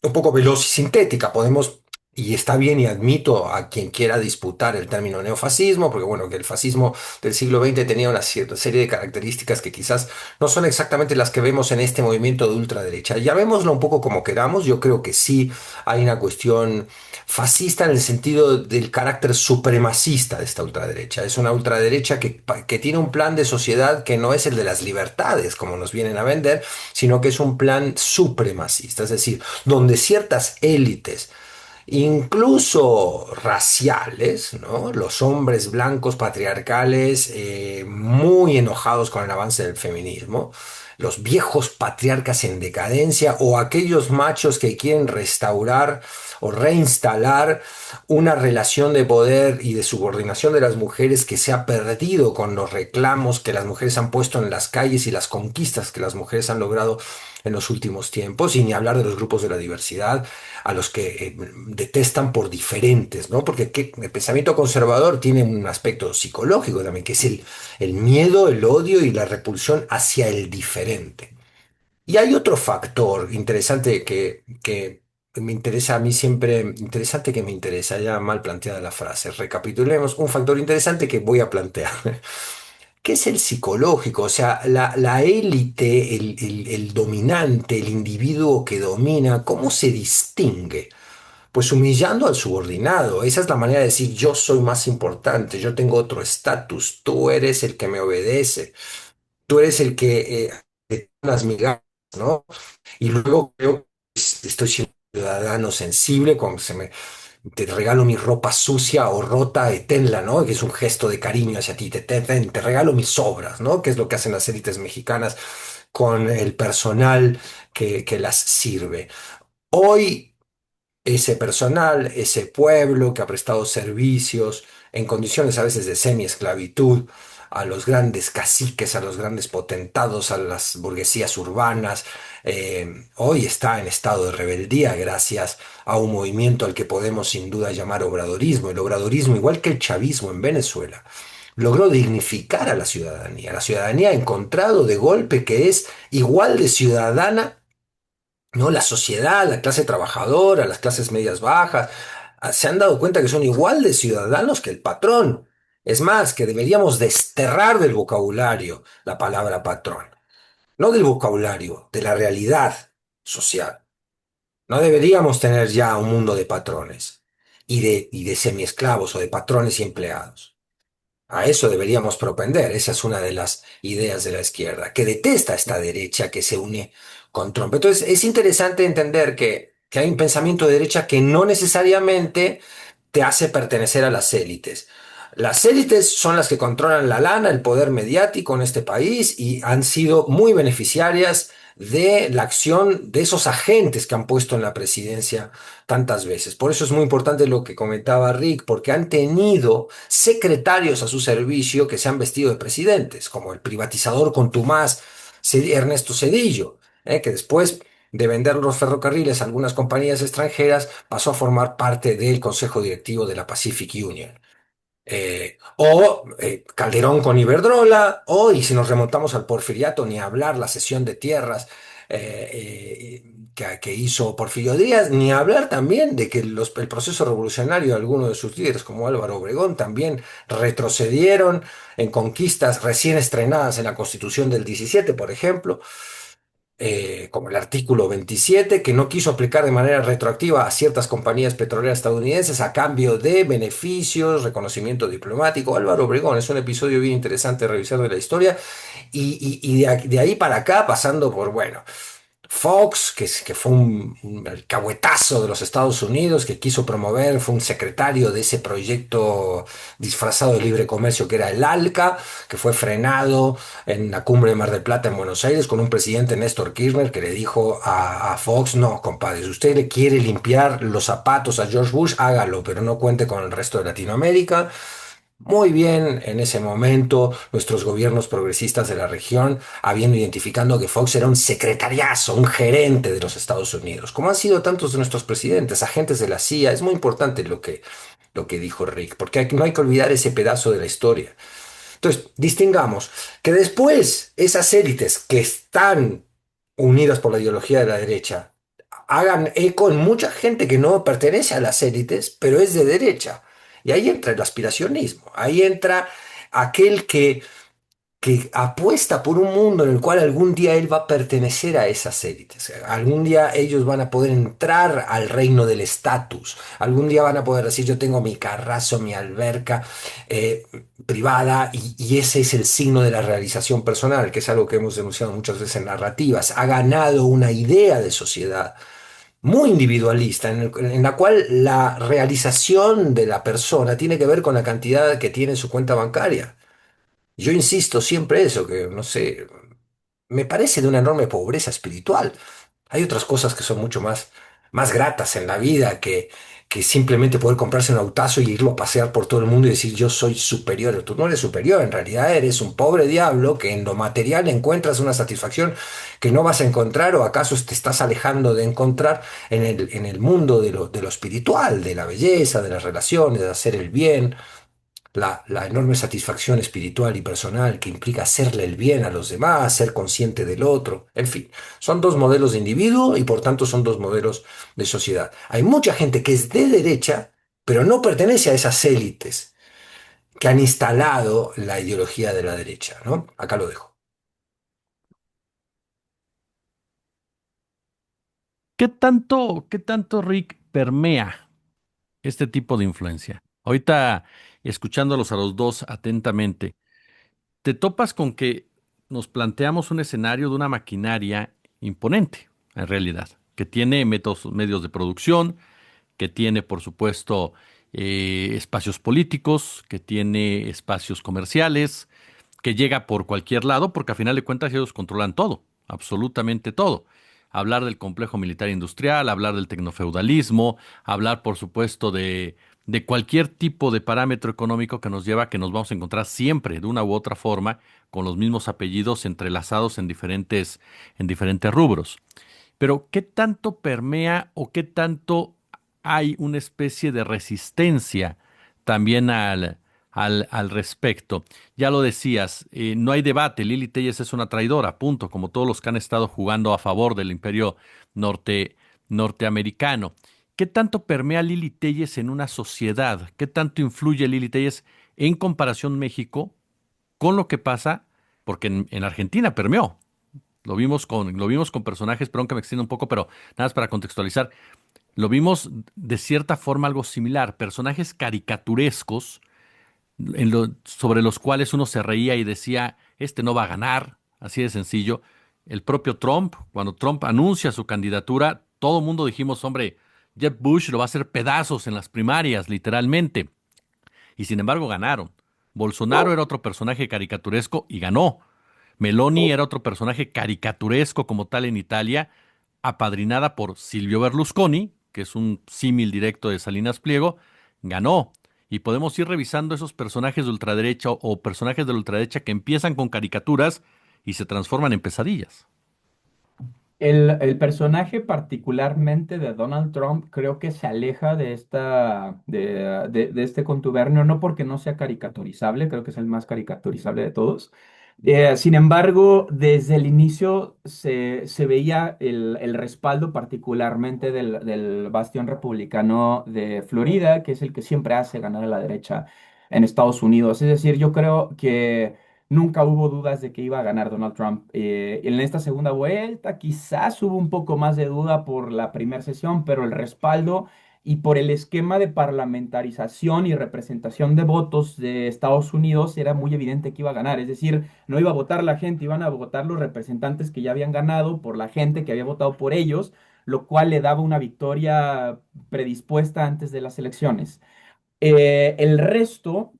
un poco veloz y sintética. Podemos, y está bien, y admito a quien quiera disputar el término neofascismo, porque bueno, que el fascismo del siglo XX tenía una cierta serie de características que quizás no son exactamente las que vemos en este movimiento de ultraderecha. Llamémoslo un poco como queramos, yo creo que sí hay una cuestión fascista en el sentido del carácter supremacista de esta ultraderecha. Es una ultraderecha que tiene un plan de sociedad que no es el de las libertades, como nos vienen a vender, sino que es un plan supremacista, es decir, donde ciertas élites, incluso raciales, ¿no? Los hombres blancos patriarcales, muy enojados con el avance del feminismo, los viejos patriarcas en decadencia o aquellos machos que quieren restaurar o reinstalar una relación de poder y de subordinación de las mujeres que se ha perdido con los reclamos que las mujeres han puesto en las calles y las conquistas que las mujeres han logrado en los últimos tiempos, y ni hablar de los grupos de la diversidad a los que detestan por diferentes, ¿no? Porque el pensamiento conservador tiene un aspecto psicológico también, que es el miedo, el odio y la repulsión hacia el diferente. Y hay otro factor interesante que me interesa a mí siempre, interesante que me interesa, ya mal planteada la frase. Recapitulemos, un factor interesante que voy a plantear. ¿Qué es el psicológico? O sea, la élite, el dominante, el individuo que domina, ¿cómo se distingue? Pues humillando al subordinado. Esa es la manera de decir: yo soy más importante, yo tengo otro estatus, tú eres el que me obedece, tú eres el que te da las migajas, ¿no? Y luego creo que estoy siendo un ciudadano sensible cuando te regalo mi ropa sucia o rota, tenla, ¿no? Que es un gesto de cariño hacia ti. Te regalo mis sobras, ¿no? Que es lo que hacen las élites mexicanas con el personal que las sirve. Hoy ese personal, ese pueblo que ha prestado servicios en condiciones a veces de semi-esclavitud a los grandes caciques, a los grandes potentados, a las burguesías urbanas, hoy está en estado de rebeldía gracias a un movimiento al que podemos sin duda llamar obradorismo. El obradorismo, igual que el chavismo en Venezuela, logró dignificar a la ciudadanía. La ciudadanía ha encontrado de golpe que es igual de ciudadana, ¿no? La sociedad, la clase trabajadora, las clases medias bajas, se han dado cuenta que son igual de ciudadanos que el patrón. Es más, que deberíamos desterrar del vocabulario la palabra patrón, no del vocabulario, de la realidad social. No deberíamos tener ya un mundo de patrones y de semiesclavos o de patrones y empleados. A eso deberíamos propender. Esa es una de las ideas de la izquierda, que detesta esta derecha que se une con Trump. Entonces, es interesante entender que hay un pensamiento de derecha que no necesariamente te hace pertenecer a las élites. Las élites son las que controlan la lana, el poder mediático en este país y han sido muy beneficiarias de la acción de esos agentes que han puesto en la presidencia tantas veces. Por eso es muy importante lo que comentaba Rick, porque han tenido secretarios a su servicio que se han vestido de presidentes, como el privatizador contumaz Ernesto Zedillo, que después de vender los ferrocarriles a algunas compañías extranjeras, pasó a formar parte del consejo directivo de la Pacific Union. Calderón con Iberdrola, o, y si nos remontamos al Porfiriato, ni hablar la cesión de tierras que hizo Porfirio Díaz, ni hablar también de que el proceso revolucionario de algunos de sus líderes, como Álvaro Obregón, también retrocedieron en conquistas recién estrenadas en la Constitución del 17, por ejemplo, como el artículo 27, que no quiso aplicar de manera retroactiva a ciertas compañías petroleras estadounidenses a cambio de beneficios, reconocimiento diplomático. Álvaro Obregón es un episodio bien interesante de revisar de la historia y de ahí para acá, pasando por, bueno, Fox, que fue un alcahuetazo de los Estados Unidos, que quiso promover, fue un secretario de ese proyecto disfrazado de libre comercio que era el ALCA, que fue frenado en la cumbre de Mar del Plata en Buenos Aires con un presidente, Néstor Kirchner, que le dijo a Fox: no, compadre, si usted le quiere limpiar los zapatos a George Bush, hágalo, pero no cuente con el resto de Latinoamérica. Muy bien, en ese momento, nuestros gobiernos progresistas de la región, habiendo identificado que Fox era un secretariazo, un gerente de los Estados Unidos, como han sido tantos de nuestros presidentes, agentes de la CIA. Es muy importante lo que dijo Rick, porque no hay que olvidar ese pedazo de la historia. Entonces, distingamos que después esas élites que están unidas por la ideología de la derecha hagan eco en mucha gente que no pertenece a las élites, pero es de derecha. Y ahí entra el aspiracionismo, ahí entra aquel que apuesta por un mundo en el cual algún día él va a pertenecer a esas élites. Algún día ellos van a poder entrar al reino del estatus. Algún día van a poder decir: yo tengo mi carrazo, mi alberca eh, privada, y ese es el signo de la realización personal, que es algo que hemos denunciado muchas veces en narrativas. Ha ganado una idea de sociedad muy individualista, en la cual la realización de la persona tiene que ver con la cantidad que tiene en su cuenta bancaria. Yo insisto siempre eso, que no sé, me parece de una enorme pobreza espiritual. Hay otras cosas que son mucho más gratas en la vida que simplemente poder comprarse un autazo y irlo a pasear por todo el mundo y decir: yo soy superior. Tú no eres superior, en realidad eres un pobre diablo que en lo material encuentras una satisfacción que no vas a encontrar, o acaso te estás alejando de encontrar en el mundo de lo espiritual, de la belleza, de las relaciones, de hacer el bien, la enorme satisfacción espiritual y personal que implica hacerle el bien a los demás, ser consciente del otro. En fin, son dos modelos de individuo y por tanto son dos modelos de sociedad. Hay mucha gente que es de derecha, pero no pertenece a esas élites que han instalado la ideología de la derecha, ¿no? Acá lo dejo. qué tanto, Rick, permea este tipo de influencia? Ahorita, escuchándolos a los dos atentamente, te topas con que nos planteamos un escenario de una maquinaria imponente, en realidad, que tiene medios de producción, que tiene, por supuesto, espacios políticos, que tiene espacios comerciales, que llega por cualquier lado, porque a final de cuentas ellos controlan todo, absolutamente todo. Hablar del complejo militar industrial, hablar del tecnofeudalismo, hablar, por supuesto, de cualquier tipo de parámetro económico que nos lleva a que nos vamos a encontrar siempre, de una u otra forma, con los mismos apellidos entrelazados en diferentes rubros. Pero, ¿qué tanto permea o qué tanto hay una especie de resistencia también al respecto? Ya lo decías, no hay debate, Lili Telles es una traidora, punto, como todos los que han estado jugando a favor del imperio norte, norteamericano. ¿qué tanto permea Lili Téllez en una sociedad? ¿Qué tanto influye Lili Téllez en comparación México con lo que pasa? Porque en Argentina permeó. Lo vimos con personajes, perdón que me extienda un poco, pero nada más para contextualizar. Lo vimos de cierta forma algo similar, personajes caricaturescos sobre los cuales uno se reía y decía, este no va a ganar, así de sencillo. El propio Trump, cuando Trump anuncia su candidatura, todo el mundo dijimos, hombre, Jeb Bush lo va a hacer pedazos en las primarias, literalmente. Y sin embargo ganaron. Bolsonaro era otro personaje caricaturesco y ganó. Meloni era otro personaje caricaturesco como tal en Italia, apadrinada por Silvio Berlusconi, que es un símil directo de Salinas Pliego, ganó. Y podemos ir revisando esos personajes de ultraderecha o personajes de la ultraderecha que empiezan con caricaturas y se transforman en pesadillas. El personaje particularmente de Donald Trump creo que se aleja de de este contubernio, no porque no sea caricaturizable, creo que es el más caricaturizable de todos. Sin embargo, desde el inicio se veía el respaldo particularmente del bastión republicano de Florida, que es el que siempre hace ganar a la derecha en Estados Unidos. Es decir, yo creo que nunca hubo dudas de que iba a ganar Donald Trump. En esta segunda vuelta quizás hubo un poco más de duda por la primera sesión, pero el respaldo y por el esquema de parlamentarización y representación de votos de Estados Unidos era muy evidente que iba a ganar. Es decir, no iba a votar la gente, iban a votar los representantes que ya habían ganado por la gente que había votado por ellos, lo cual le daba una victoria predispuesta antes de las elecciones. El resto,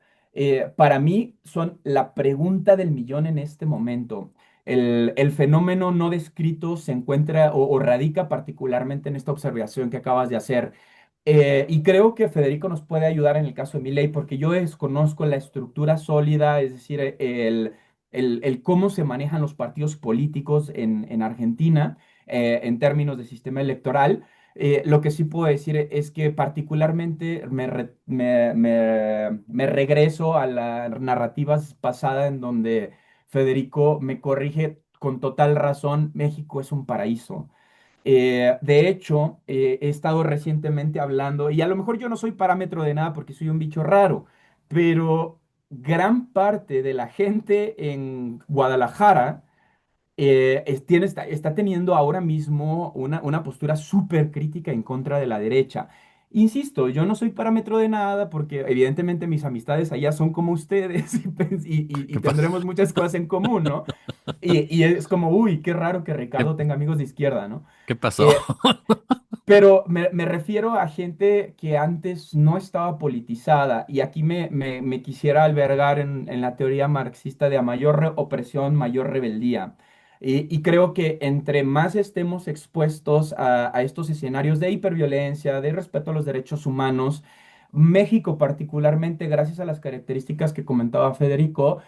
para mí, son la pregunta del millón en este momento. El fenómeno no descrito se encuentra o radica particularmente en esta observación que acabas de hacer. Y creo que Federico nos puede ayudar en el caso de Milei, porque yo desconozco la estructura sólida, es decir, el cómo se manejan los partidos políticos en Argentina en términos de sistema electoral. Lo que sí puedo decir es que particularmente me regreso a la narrativa pasada en donde Federico me corrige con total razón, México es un paraíso. De hecho, he estado recientemente hablando, y a lo mejor yo no soy parámetro de nada porque soy un bicho raro, pero gran parte de la gente en Guadalajara está teniendo ahora mismo una postura súper crítica en contra de la derecha. Insisto, yo no soy parámetro de nada porque evidentemente mis amistades allá son como ustedes y ¿Qué pasa? tendremos muchas cosas en común, ¿no? Y es como, uy, qué raro que ¿Qué, Ricardo tenga amigos de izquierda, ¿no? qué pasó? Eh, pero me refiero a gente que antes no estaba politizada y aquí me quisiera albergar en la teoría marxista de a mayor opresión, mayor rebeldía. Y creo que entre más estemos expuestos a estos escenarios de hiperviolencia, de respeto a los derechos humanos, México particularmente, gracias a las características que comentaba Federico,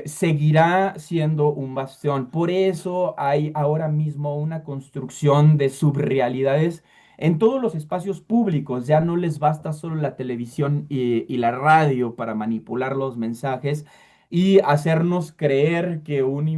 seguirá siendo un bastión. Por eso hay ahora mismo una construcción de subrealidades en todos los espacios públicos. Ya no les basta solo la televisión y la radio para manipular los mensajes y hacernos creer que un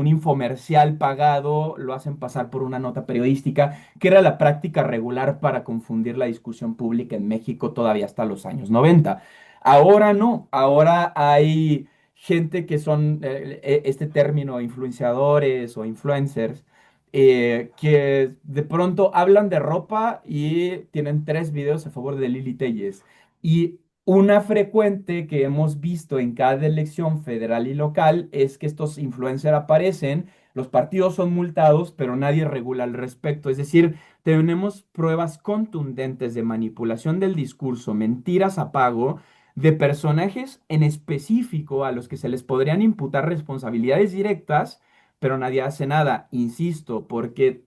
infomercial pagado lo hacen pasar por una nota periodística, que era la práctica regular para confundir la discusión pública en México todavía hasta los años 90. Ahora no, ahora hay gente que son este término influenciadores o influencers que de pronto hablan de ropa y tienen tres videos a favor de Lili Telles. Y una frecuente que hemos visto en cada elección federal y local es que estos influencers aparecen, los partidos son multados, pero nadie regula al respecto. Es decir, tenemos pruebas contundentes de manipulación del discurso, mentiras a pago de personajes en específico a los que se les podrían imputar responsabilidades directas, pero nadie hace nada, insisto, porque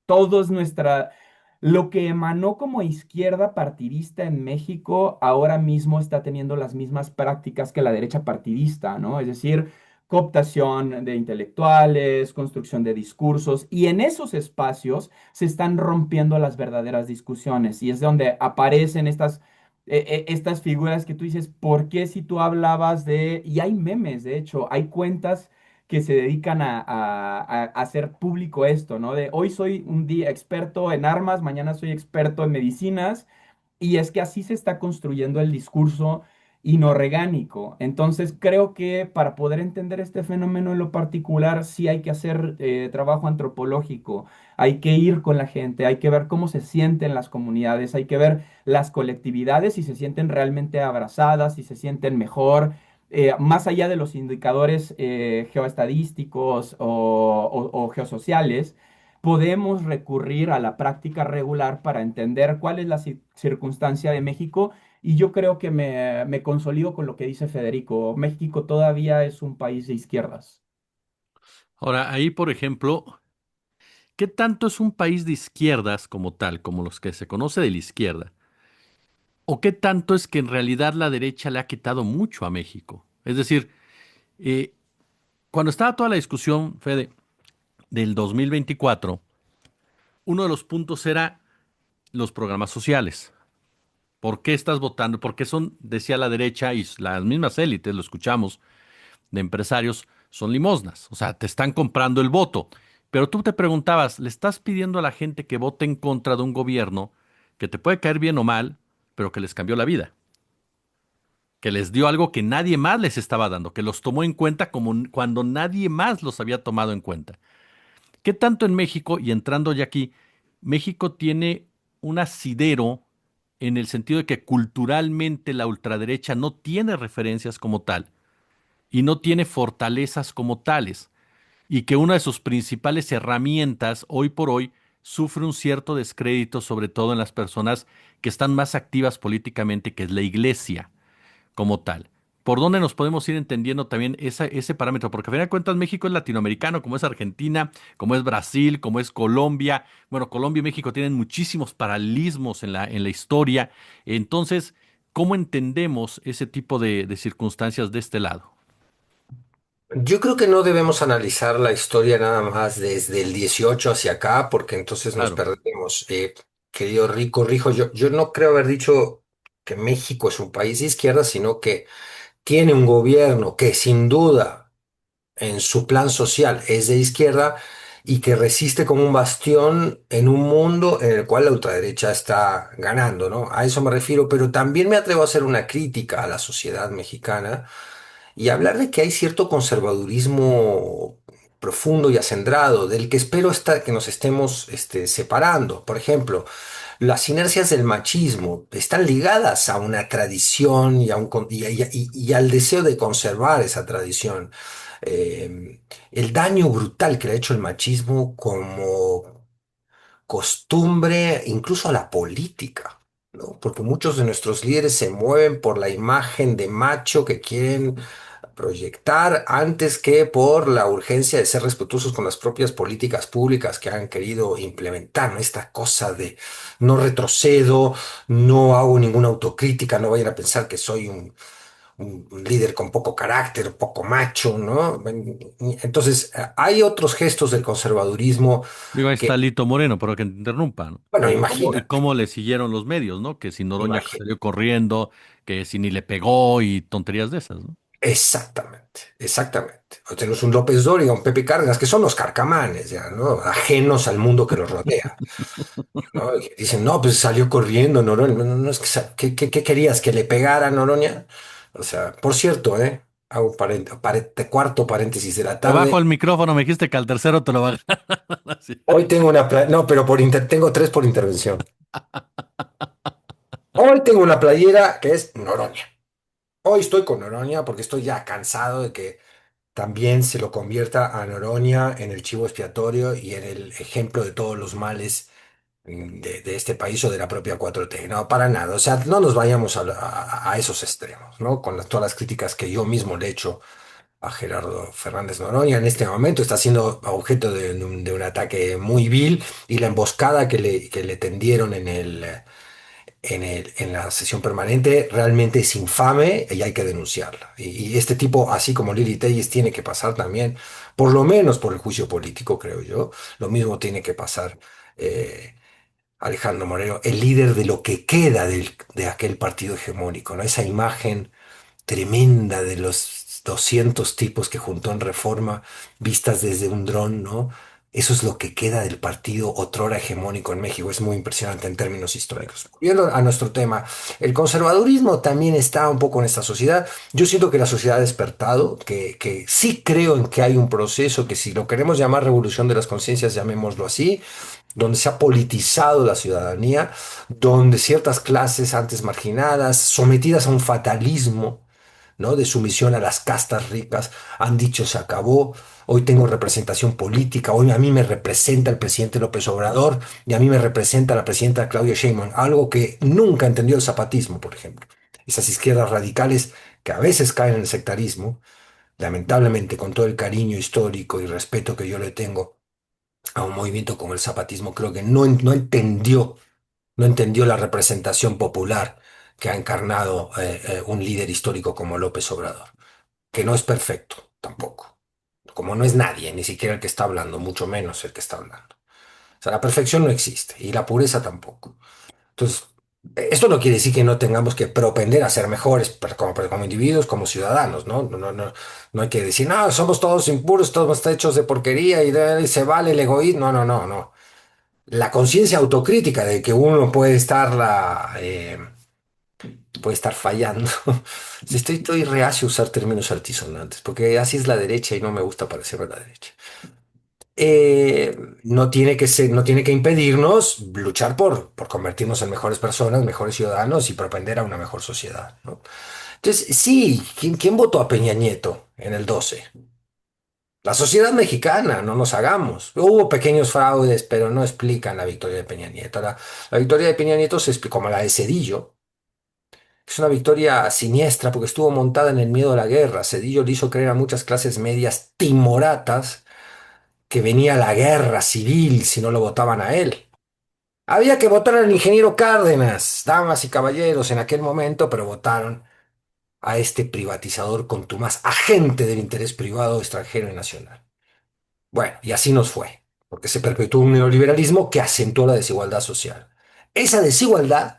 todos nuestra... Lo que emanó como izquierda partidista en México ahora mismo está teniendo las mismas prácticas que la derecha partidista, ¿no? Es decir, cooptación de intelectuales, construcción de discursos, y en esos espacios se están rompiendo las verdaderas discusiones, y es donde aparecen estas figuras que tú dices, ¿por qué si tú hablabas de... Y hay memes, de hecho, hay cuentas que se dedican a hacer público esto, ¿no? De hoy soy un día experto en armas, mañana soy experto en medicinas, y es que así se está construyendo el discurso inorgánico. Entonces, creo que para poder entender este fenómeno en lo particular, sí hay que hacer trabajo antropológico, hay que ir con la gente, hay que ver cómo se sienten las comunidades, hay que ver las colectividades, si se sienten realmente abrazadas, si se sienten mejor. Más allá de los indicadores geoestadísticos o geosociales, podemos recurrir a la práctica regular para entender cuál es la circunstancia de México, y yo creo que me consolido con lo que dice Federico. México todavía es un país de izquierdas. Ahora, ahí, por ejemplo, ¿qué tanto es un país de izquierdas como tal, como los que se conoce de la izquierda? ¿O qué tanto es que en realidad la derecha le ha quitado mucho a México? Es decir, eh, cuando estaba toda la discusión, Fede, del 2024, uno de los puntos era los programas sociales. ¿Por qué estás votando? Porque son, decía la derecha y las mismas élites, lo escuchamos, de empresarios, son limosnas. O sea, te están comprando el voto. Pero tú te preguntabas, ¿le estás pidiendo a la gente que vote en contra de un gobierno que te puede caer bien o mal, pero que les cambió la vida? Que les dio algo que nadie más les estaba dando, que los tomó en cuenta como cuando nadie más los había tomado en cuenta. ¿Qué tanto en México, y entrando ya aquí, México tiene un asidero en el sentido de que culturalmente la ultraderecha no tiene referencias como tal y no tiene fortalezas como tales, y que una de sus principales herramientas hoy por hoy sufre un cierto descrédito, sobre todo en las personas que están más activas políticamente, que es la iglesia como tal? ¿Por dónde nos podemos ir entendiendo también ese parámetro? Porque a fin de cuentas México es latinoamericano, como es Argentina, como es Brasil, como es Colombia. Bueno, Colombia y México tienen muchísimos paralelismos en la historia. Entonces, ¿cómo entendemos ese tipo de circunstancias de este lado? Yo creo que no debemos analizar la historia nada más desde el 18 hacia acá, porque entonces nos Claro. perdemos. Querido Rijo, yo no creo haber dicho que México es un país de izquierda, sino que tiene un gobierno que sin duda en su plan social es de izquierda y que resiste como un bastión en un mundo en el cual la ultraderecha está ganando, ¿no? A eso me refiero, pero también me atrevo a hacer una crítica a la sociedad mexicana y hablar de que hay cierto conservadurismo profundo y acendrado, del que espero que nos estemos separando. Por ejemplo, las inercias del machismo están ligadas a una tradición y, a y al deseo de conservar esa tradición. El daño brutal que le ha hecho el machismo como costumbre, incluso a la política, ¿no? Porque muchos de nuestros líderes se mueven por la imagen de macho que quieren proyectar antes que por la urgencia de ser respetuosos con las propias políticas públicas que han querido implementar, ¿no? Esta cosa de no retrocedo, no hago ninguna autocrítica, no vayan a pensar que soy un líder con poco carácter, poco macho, ¿no? Entonces, hay otros gestos del conservadurismo Digo, ahí está que, Lito Moreno, pero que te interrumpa, ¿no? bueno, Y imagínate, cómo le siguieron los medios, ¿no? Que si Noroña imagínate. salió corriendo, que si ni le pegó y tonterías de esas, ¿no? Exactamente, exactamente. O tenemos un López Dóriga, un Pepe Cárdenas, que son los carcamanes ya, ¿no? Ajenos al mundo que los rodea, ¿no? Y que dicen, no, pues salió corriendo Noroña. No, no, no, es que, ¿qué querías? ¿Que le pegara a Noroña? O sea, por cierto, ¿eh? Hago cuarto paréntesis de la Te bajo el tarde. micrófono, me dijiste que al tercero te lo va a Así. Hoy tengo no, pero tengo tres por intervención. Hoy tengo una playera que es Noroña. Hoy estoy con Noroña porque estoy ya cansado de que también se lo convierta a Noroña en el chivo expiatorio y en el ejemplo de todos los males de este país o de la propia 4T. No, para nada. O sea, no nos vayamos a esos extremos, ¿no? Con todas las críticas que yo mismo le echo a Gerardo Fernández Noroña en este momento. Está siendo objeto de un ataque muy vil y la emboscada que le tendieron en la sesión permanente realmente es infame y hay que denunciarla. Y este tipo, así como Lili Telles, tiene que pasar también, por lo menos por el juicio político, creo yo. Lo mismo tiene que pasar Alejandro Moreno, el líder de lo que queda de aquel partido hegemónico, ¿no? Esa imagen tremenda 200 tipos que juntó en Reforma, vistas desde un dron, ¿no? Eso es lo que queda del partido otrora hegemónico en México. Es muy impresionante en términos históricos. Volviendo a nuestro tema, el conservadurismo también está un poco en esta sociedad. Yo siento que la sociedad ha despertado, que sí creo en que hay un proceso, que si lo queremos llamar revolución de las conciencias, llamémoslo así, donde se ha politizado la ciudadanía, donde ciertas clases antes marginadas, sometidas a un fatalismo, ¿no? De sumisión a las castas ricas, han dicho se acabó, hoy tengo representación política, hoy a mí me representa el presidente López Obrador y a mí me representa la presidenta Claudia Sheinbaum, algo que nunca entendió el zapatismo, por ejemplo. Esas izquierdas radicales que a veces caen en el sectarismo, lamentablemente con todo el cariño histórico y respeto que yo le tengo a un movimiento como el zapatismo, creo que no entendió la representación popular que ha encarnado un líder histórico como López Obrador, que no es perfecto tampoco, como no es nadie, ni siquiera el que está hablando, mucho menos el que está hablando. O sea, la perfección no existe y la pureza tampoco. Entonces, esto no quiere decir que no tengamos que propender a ser mejores pero como individuos, como ciudadanos, ¿no? No hay que decir, no, somos todos impuros, todos hechos de porquería y se vale el egoísmo. No, no, no, no. La conciencia autocrítica de que uno puede estar fallando. Estoy reacio a usar términos altisonantes, porque así es la derecha y no me gusta parecer de la derecha. No tiene que impedirnos luchar por convertirnos en mejores personas, mejores ciudadanos y propender a una mejor sociedad, ¿no? Entonces, sí, ¿quién votó a Peña Nieto en el 12? La sociedad mexicana, no nos hagamos. Hubo pequeños fraudes, pero no explican la victoria de Peña Nieto. La victoria de Peña Nieto se explica como la de Cedillo. Es una victoria siniestra porque estuvo montada en el miedo a la guerra. Cedillo le hizo creer a muchas clases medias timoratas que venía la guerra civil si no lo votaban a él. Había que votar al ingeniero Cárdenas, damas y caballeros, en aquel momento, pero votaron a este privatizador contumaz, agente del interés privado extranjero y nacional. Bueno, y así nos fue, porque se perpetuó un neoliberalismo que acentuó la desigualdad social. Esa desigualdad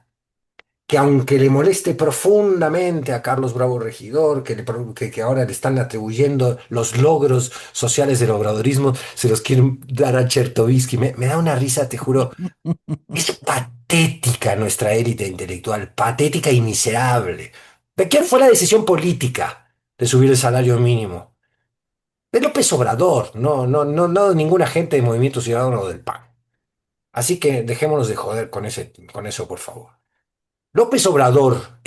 que aunque le moleste profundamente a Carlos Bravo Regidor, que ahora le están atribuyendo los logros sociales del obradorismo, se los quieren dar a Chertovsky. Me da una risa, te juro. Es patética nuestra élite intelectual, patética y miserable. ¿De quién fue la decisión política de subir el salario mínimo? De López Obrador, no de ningún agente de Movimiento Ciudadano o del PAN. Así que dejémonos de joder con eso, por favor. López Obrador,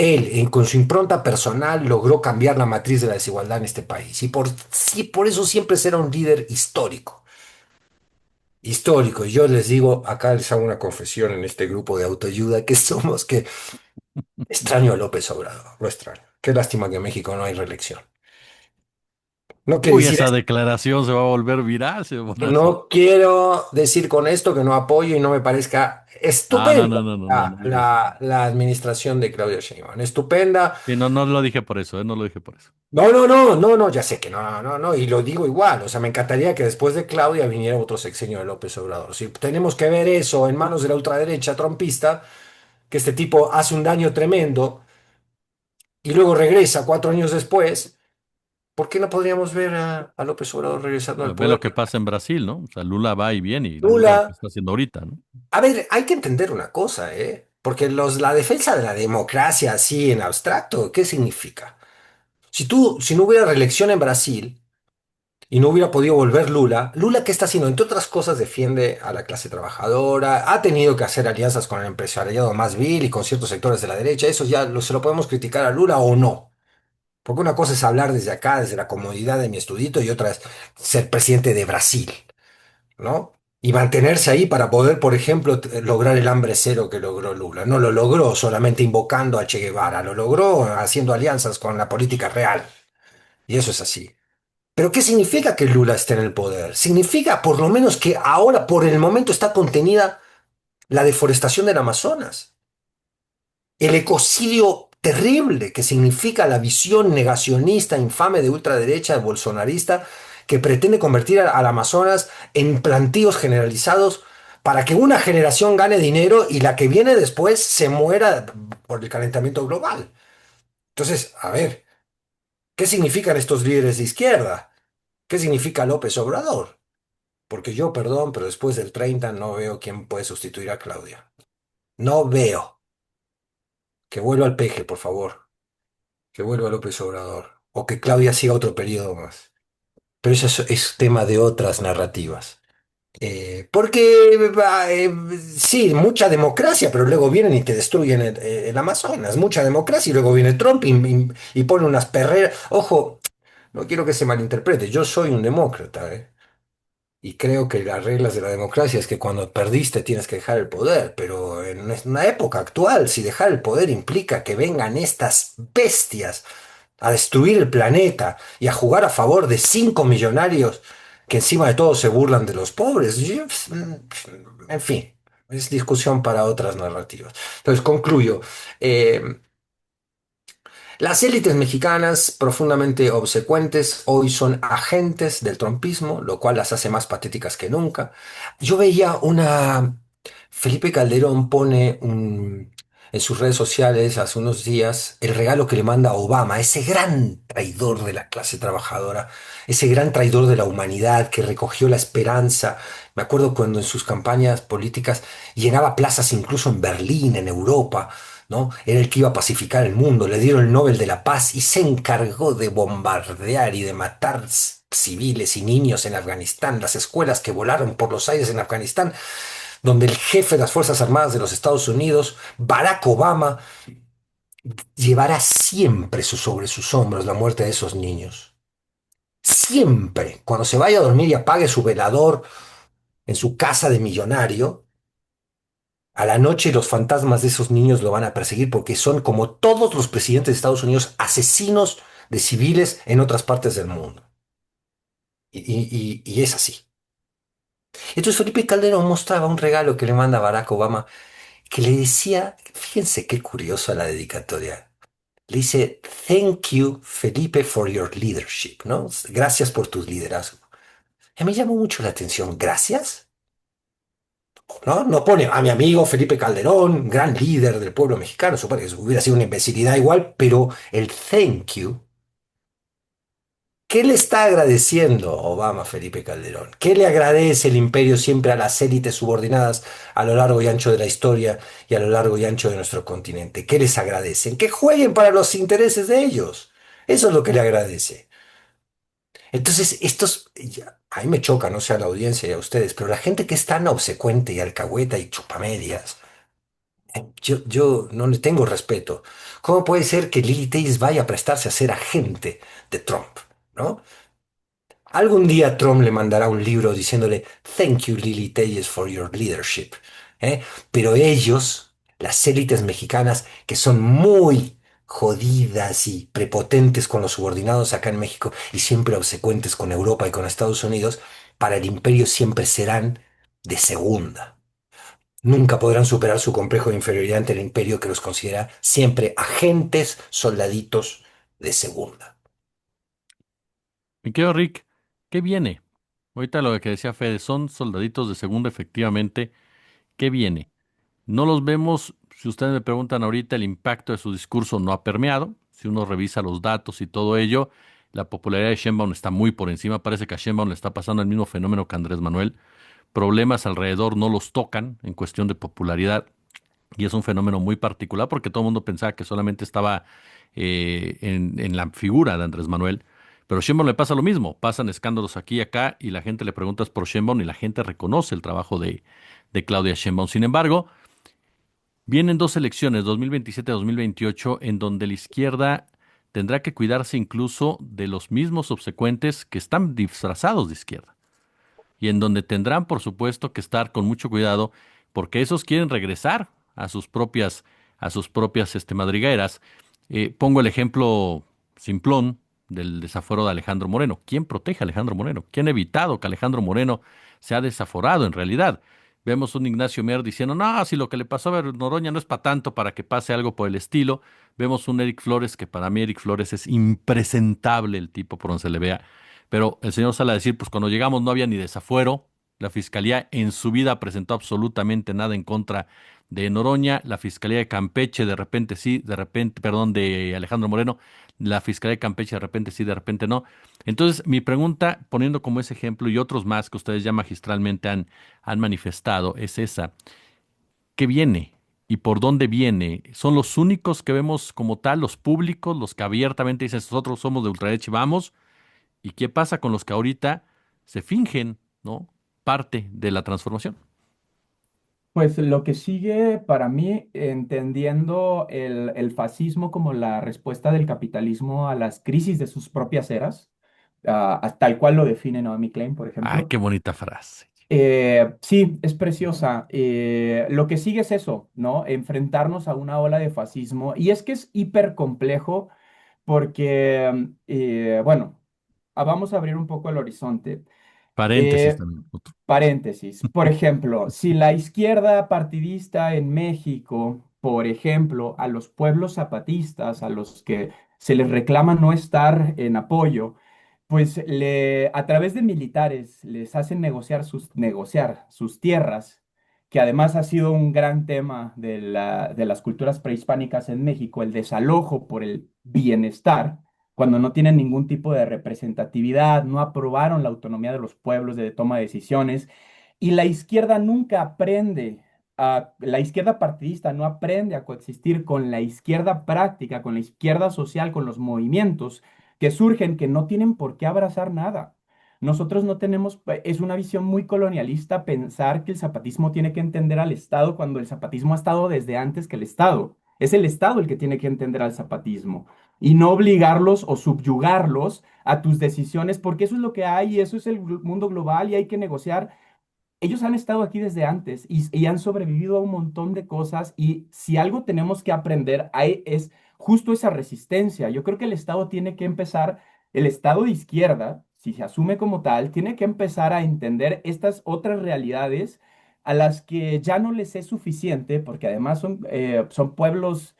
con su impronta personal, logró cambiar la matriz de la desigualdad en este país. Sí, por eso siempre será un líder histórico. Histórico. Y yo les digo, acá les hago una confesión en este grupo de autoayuda que somos, que extraño a López Obrador. Lo extraño. Qué lástima que en México no hay reelección. No quiere Uy, decir esa declaración se va a volver viral, se va a poner así. No quiero decir con esto que no apoyo y no me parezca Ah, no, estupenda no, no, no, no, no digas eso. la administración de Claudia Sheinbaum. Estupenda. Sí, no, no lo dije por eso, no lo dije por eso. No, ya sé que no, y lo digo igual. O sea, me encantaría que después de Claudia viniera otro sexenio de López Obrador. Si tenemos que ver eso en manos de la ultraderecha trompista, que este tipo hace un daño tremendo y luego regresa 4 años después, ¿por qué no podríamos ver a López Obrador regresando al Ve lo poder? que pasa en Brasil, ¿no? O sea, Lula va y viene y Lula lo que Lula. está haciendo ahorita, ¿no? A ver, hay que entender una cosa, ¿eh? Porque la defensa de la democracia así en abstracto, ¿qué significa? Si no hubiera reelección en Brasil y no hubiera podido volver Lula, ¿Lula qué está haciendo? Entre otras cosas defiende a la clase trabajadora, ha tenido que hacer alianzas con el empresariado más vil y con ciertos sectores de la derecha, eso ya se lo podemos criticar a Lula o no. Porque una cosa es hablar desde acá, desde la comodidad de mi estudito, y otra es ser presidente de Brasil. ¿No? Y mantenerse ahí para poder, por ejemplo, lograr el hambre cero que logró Lula. No lo logró solamente invocando a Che Guevara, lo logró haciendo alianzas con la política real. Y eso es así. Pero ¿qué significa que Lula esté en el poder? Significa por lo menos que ahora, por el momento, está contenida la deforestación del Amazonas, el ecocidio terrible que significa la visión negacionista, infame de ultraderecha, bolsonarista, que pretende convertir al Amazonas en plantíos generalizados para que una generación gane dinero y la que viene después se muera por el calentamiento global. Entonces, a ver, ¿Qué significan estos líderes de izquierda? ¿Qué significa López Obrador? Porque yo, perdón, pero después del 30 no veo quién puede sustituir a Claudia. No veo. Que vuelva al peje, por favor. Que vuelva López Obrador. O que Claudia siga otro periodo más. Pero eso es tema de otras narrativas. Porque sí, mucha democracia, pero luego vienen y te destruyen el Amazonas. Mucha democracia y luego viene Trump y pone unas perreras. Ojo, no quiero que se malinterprete. Yo soy un demócrata, ¿eh? Y creo que las reglas de la democracia es que cuando perdiste tienes que dejar el poder, pero en una época actual, si dejar el poder implica que vengan estas bestias a destruir el planeta y a jugar a favor de 5 millonarios que encima de todo se burlan de los pobres, en fin, es discusión para otras narrativas. Entonces concluyo. eh, las élites mexicanas, profundamente obsecuentes, hoy son agentes del trompismo, lo cual las hace más patéticas que nunca. Yo veía una... Felipe Calderón pone en sus redes sociales hace unos días el regalo que le manda a Obama, ese gran traidor de la clase trabajadora, ese gran traidor de la humanidad que recogió la esperanza. Me acuerdo cuando en sus campañas políticas llenaba plazas incluso en Berlín, en Europa. ¿No? Era el que iba a pacificar el mundo, le dieron el Nobel de la Paz y se encargó de bombardear y de matar civiles y niños en Afganistán, las escuelas que volaron por los aires en Afganistán, donde el jefe de las Fuerzas Armadas de los Estados Unidos, Barack Obama, llevará siempre sobre sus hombros la muerte de esos niños. Siempre, cuando se vaya a dormir y apague su velador en su casa de millonario, a la noche los fantasmas de esos niños lo van a perseguir porque son como todos los presidentes de Estados Unidos, asesinos de civiles en otras partes del mundo. Y es así. Entonces Felipe Calderón mostraba un regalo que le manda Barack Obama que le decía, fíjense qué curiosa la dedicatoria. Le dice, thank you, Felipe, for your leadership, ¿no? Gracias por tu liderazgo. Y me llamó mucho la atención, ¿gracias? ¿No? No pone a mi amigo Felipe Calderón, gran líder del pueblo mexicano, supone que hubiera sido una imbecilidad igual, pero el thank you, ¿qué le está agradeciendo Obama a Felipe Calderón? ¿Qué le agradece el imperio siempre a las élites subordinadas a lo largo y ancho de la historia y a lo largo y ancho de nuestro continente? ¿Qué les agradecen? Que jueguen para los intereses de ellos. Eso es lo que le agradece. Entonces, a mí me choca, no sé a la audiencia y a ustedes, pero la gente que es tan obsecuente y alcahueta y chupamedias, yo no le tengo respeto. ¿Cómo puede ser que Lily Telles vaya a prestarse a ser agente de Trump? ¿No? Algún día Trump le mandará un libro diciéndole Thank you, Lily Telles, for your leadership. ¿Eh? Pero ellos, las élites mexicanas, que son muy jodidas y prepotentes con los subordinados acá en México y siempre obsecuentes con Europa y con Estados Unidos, para el imperio siempre serán de segunda. Nunca podrán superar su complejo de inferioridad ante el imperio que los considera siempre agentes, soldaditos de segunda. Mi querido Rick, ¿qué viene? Ahorita lo que decía Fede, son soldaditos de segunda, efectivamente. ¿Qué viene? No los vemos, si ustedes me preguntan ahorita, el impacto de su discurso no ha permeado. Si uno revisa los datos y todo ello, la popularidad de Sheinbaum está muy por encima. Parece que a Sheinbaum le está pasando el mismo fenómeno que a Andrés Manuel. Problemas alrededor no los tocan en cuestión de popularidad. Y es un fenómeno muy particular porque todo el mundo pensaba que solamente estaba en la figura de Andrés Manuel. Pero a Sheinbaum le pasa lo mismo. Pasan escándalos aquí y acá y la gente le pregunta por Sheinbaum y la gente reconoce el trabajo de Claudia Sheinbaum. Sin embargo, vienen dos elecciones, 2027-2028, en donde la izquierda tendrá que cuidarse incluso de los mismos obsecuentes que están disfrazados de izquierda y en donde tendrán, por supuesto, que estar con mucho cuidado, porque esos quieren regresar a sus propias madrigueras. Pongo el ejemplo simplón del desafuero de Alejandro Moreno. ¿Quién protege a Alejandro Moreno? ¿Quién ha evitado que Alejandro Moreno sea desaforado en realidad? Vemos un Ignacio Mier diciendo, no, si lo que le pasó a Noroña no es para tanto, para que pase algo por el estilo. Vemos un Eric Flores, que para mí Eric Flores es impresentable el tipo por donde se le vea. Pero el señor sale a decir, pues cuando llegamos no había ni desafuero, la fiscalía en su vida presentó absolutamente nada en contra de Noroña, la Fiscalía de Campeche de repente sí, de repente, perdón, de Alejandro Moreno, la Fiscalía de Campeche de repente sí, de repente no. Entonces, mi pregunta, poniendo como ese ejemplo y otros más que ustedes ya magistralmente han manifestado, es esa. ¿Qué viene? ¿Y por dónde viene? ¿Son los únicos que vemos como tal, los públicos, los que abiertamente dicen nosotros somos de ultraderecha y vamos? ¿Y qué pasa con los que ahorita se fingen, ¿no? Parte de la transformación. Pues lo que sigue para mí, entendiendo el fascismo como la respuesta del capitalismo a las crisis de sus propias eras, tal cual lo define Naomi Klein, por Ay, ejemplo. qué bonita frase. Sí, es preciosa. Lo que sigue es eso, ¿no? Enfrentarnos a una ola de fascismo. Y es que es hiper complejo porque, bueno, vamos a abrir un poco el horizonte. Paréntesis Eh, también. Otro. Paréntesis. Por ejemplo, si la izquierda partidista en México, por ejemplo, a los pueblos zapatistas, a los que se les reclama no estar en apoyo, pues a través de militares les hacen negociar sus tierras, que además ha sido un gran tema de las culturas prehispánicas en México, el desalojo por el bienestar cuando no tienen ningún tipo de representatividad, no aprobaron la autonomía de los pueblos de toma de decisiones, y la izquierda nunca aprende, la izquierda partidista no aprende a coexistir con la izquierda práctica, con la izquierda social, con los movimientos que surgen, que no tienen por qué abrazar nada. Nosotros no tenemos, es una visión muy colonialista pensar que el zapatismo tiene que entender al Estado cuando el zapatismo ha estado desde antes que el Estado. Es el Estado el que tiene que entender al zapatismo y no obligarlos o subyugarlos a tus decisiones, porque eso es lo que hay y eso es el mundo global y hay que negociar. Ellos han estado aquí desde antes y han sobrevivido a un montón de cosas y si algo tenemos que aprender es justo esa resistencia. Yo creo que el Estado tiene que empezar, el Estado de izquierda, si se asume como tal, tiene que empezar a entender estas otras realidades a las que ya no les es suficiente, porque además son pueblos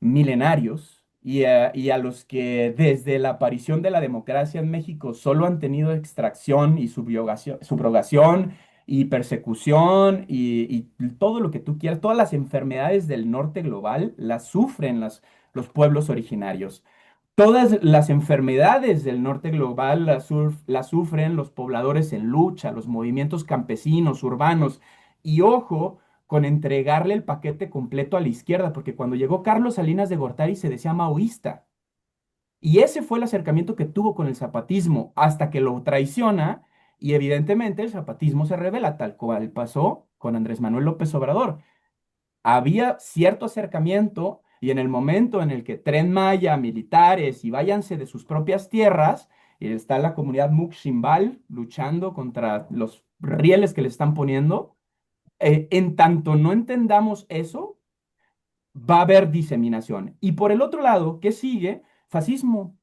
milenarios y a los que desde la aparición de la democracia en México solo han tenido extracción y subrogación y persecución y todo lo que tú quieras, todas las enfermedades del norte global las sufren los pueblos originarios. Todas las enfermedades del norte global las sufren los pobladores en lucha, los movimientos campesinos, urbanos. Y ojo con entregarle el paquete completo a la izquierda, porque cuando llegó Carlos Salinas de Gortari se decía maoísta. Y ese fue el acercamiento que tuvo con el zapatismo, hasta que lo traiciona y evidentemente el zapatismo se revela, tal cual pasó con Andrés Manuel López Obrador. Había cierto acercamiento y en el momento en el que Tren Maya, militares y váyanse de sus propias tierras, y está la comunidad Muximbal luchando contra los rieles que le están poniendo, en tanto no entendamos eso, va a haber diseminación. Y por el otro lado, ¿qué sigue? Fascismo.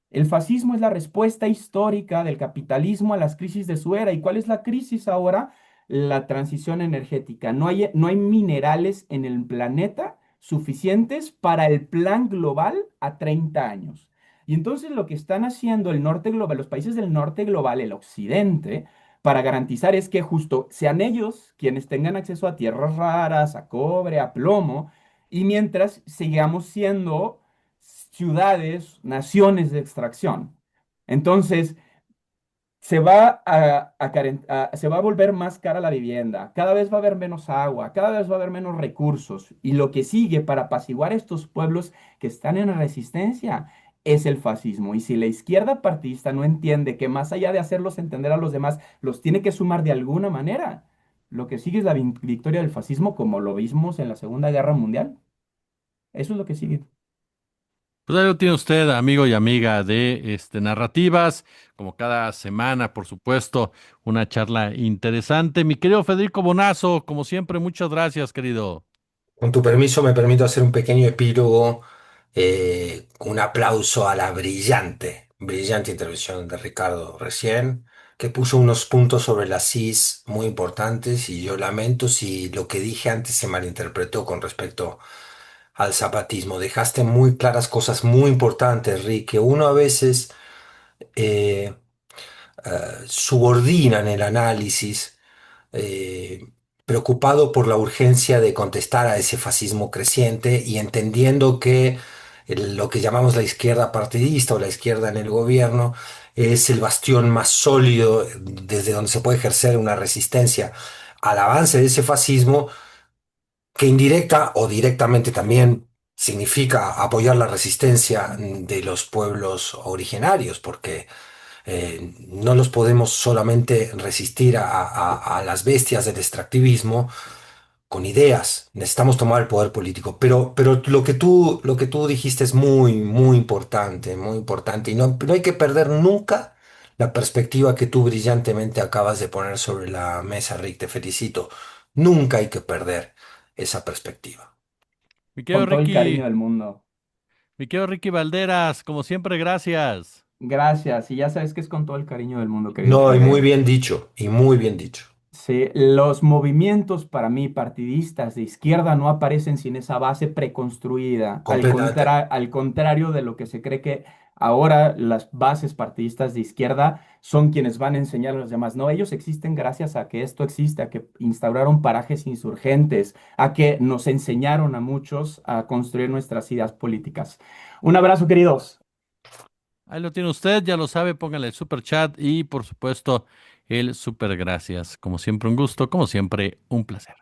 El fascismo es la respuesta histórica del capitalismo a las crisis de su era. ¿Y cuál es la crisis ahora? La transición energética. No hay minerales en el planeta suficientes para el plan global a 30 años. Y entonces lo que están haciendo el norte global, los países del norte global, el occidente, para garantizar es que justo sean ellos quienes tengan acceso a tierras raras, a cobre, a plomo, y mientras sigamos siendo ciudades, naciones de extracción. Entonces, se va a volver más cara la vivienda, cada vez va a haber menos agua, cada vez va a haber menos recursos. Y lo que sigue para apaciguar estos pueblos que están en resistencia es el fascismo. Y si la izquierda partidista no entiende que más allá de hacerlos entender a los demás, los tiene que sumar de alguna manera, lo que sigue es la victoria del fascismo como lo vimos en la Segunda Guerra Mundial. Eso es lo que sigue. Pues ahí lo tiene usted, amigo y amiga de narrativas, como cada semana, por supuesto, una charla interesante. Mi querido Federico Bonazo, como siempre, muchas gracias, querido. Con tu permiso, me permito hacer un pequeño epílogo, un aplauso a la brillante, brillante intervención de Ricardo recién, que puso unos puntos sobre las IS muy importantes y yo lamento si lo que dije antes se malinterpretó con respecto al zapatismo. Dejaste muy claras cosas muy importantes, Rick, que uno a veces subordina en el análisis. preocupado por la urgencia de contestar a ese fascismo creciente y entendiendo que lo que llamamos la izquierda partidista o la izquierda en el gobierno es el bastión más sólido desde donde se puede ejercer una resistencia al avance de ese fascismo que indirecta o directamente también significa apoyar la resistencia de los pueblos originarios, porque no los podemos solamente resistir a las bestias del extractivismo con ideas. Necesitamos tomar el poder político. Pero lo que tú dijiste es muy importante, muy importante. Y no hay que perder nunca la perspectiva que tú brillantemente acabas de poner sobre la mesa, Rick. Te felicito. Nunca hay que perder esa perspectiva. Mi querido Con todo el cariño Ricky, del mundo. mi querido Ricky Valderas, como siempre, gracias. Gracias. Y ya sabes que es con todo el cariño del mundo, querido No, y muy Fede. bien dicho, y muy bien dicho. Sí, los movimientos para mí partidistas de izquierda no aparecen sin esa base preconstruida, Completamente. al contrario de lo que se cree que ahora las bases partidistas de izquierda son quienes van a enseñar a los demás. No, ellos existen gracias a que esto existe, a que instauraron parajes insurgentes, a que nos enseñaron a muchos a construir nuestras ideas políticas. Un abrazo, queridos. Ahí lo tiene usted, ya lo sabe, póngale el super chat y por supuesto el super gracias. Como siempre un gusto, como siempre un placer.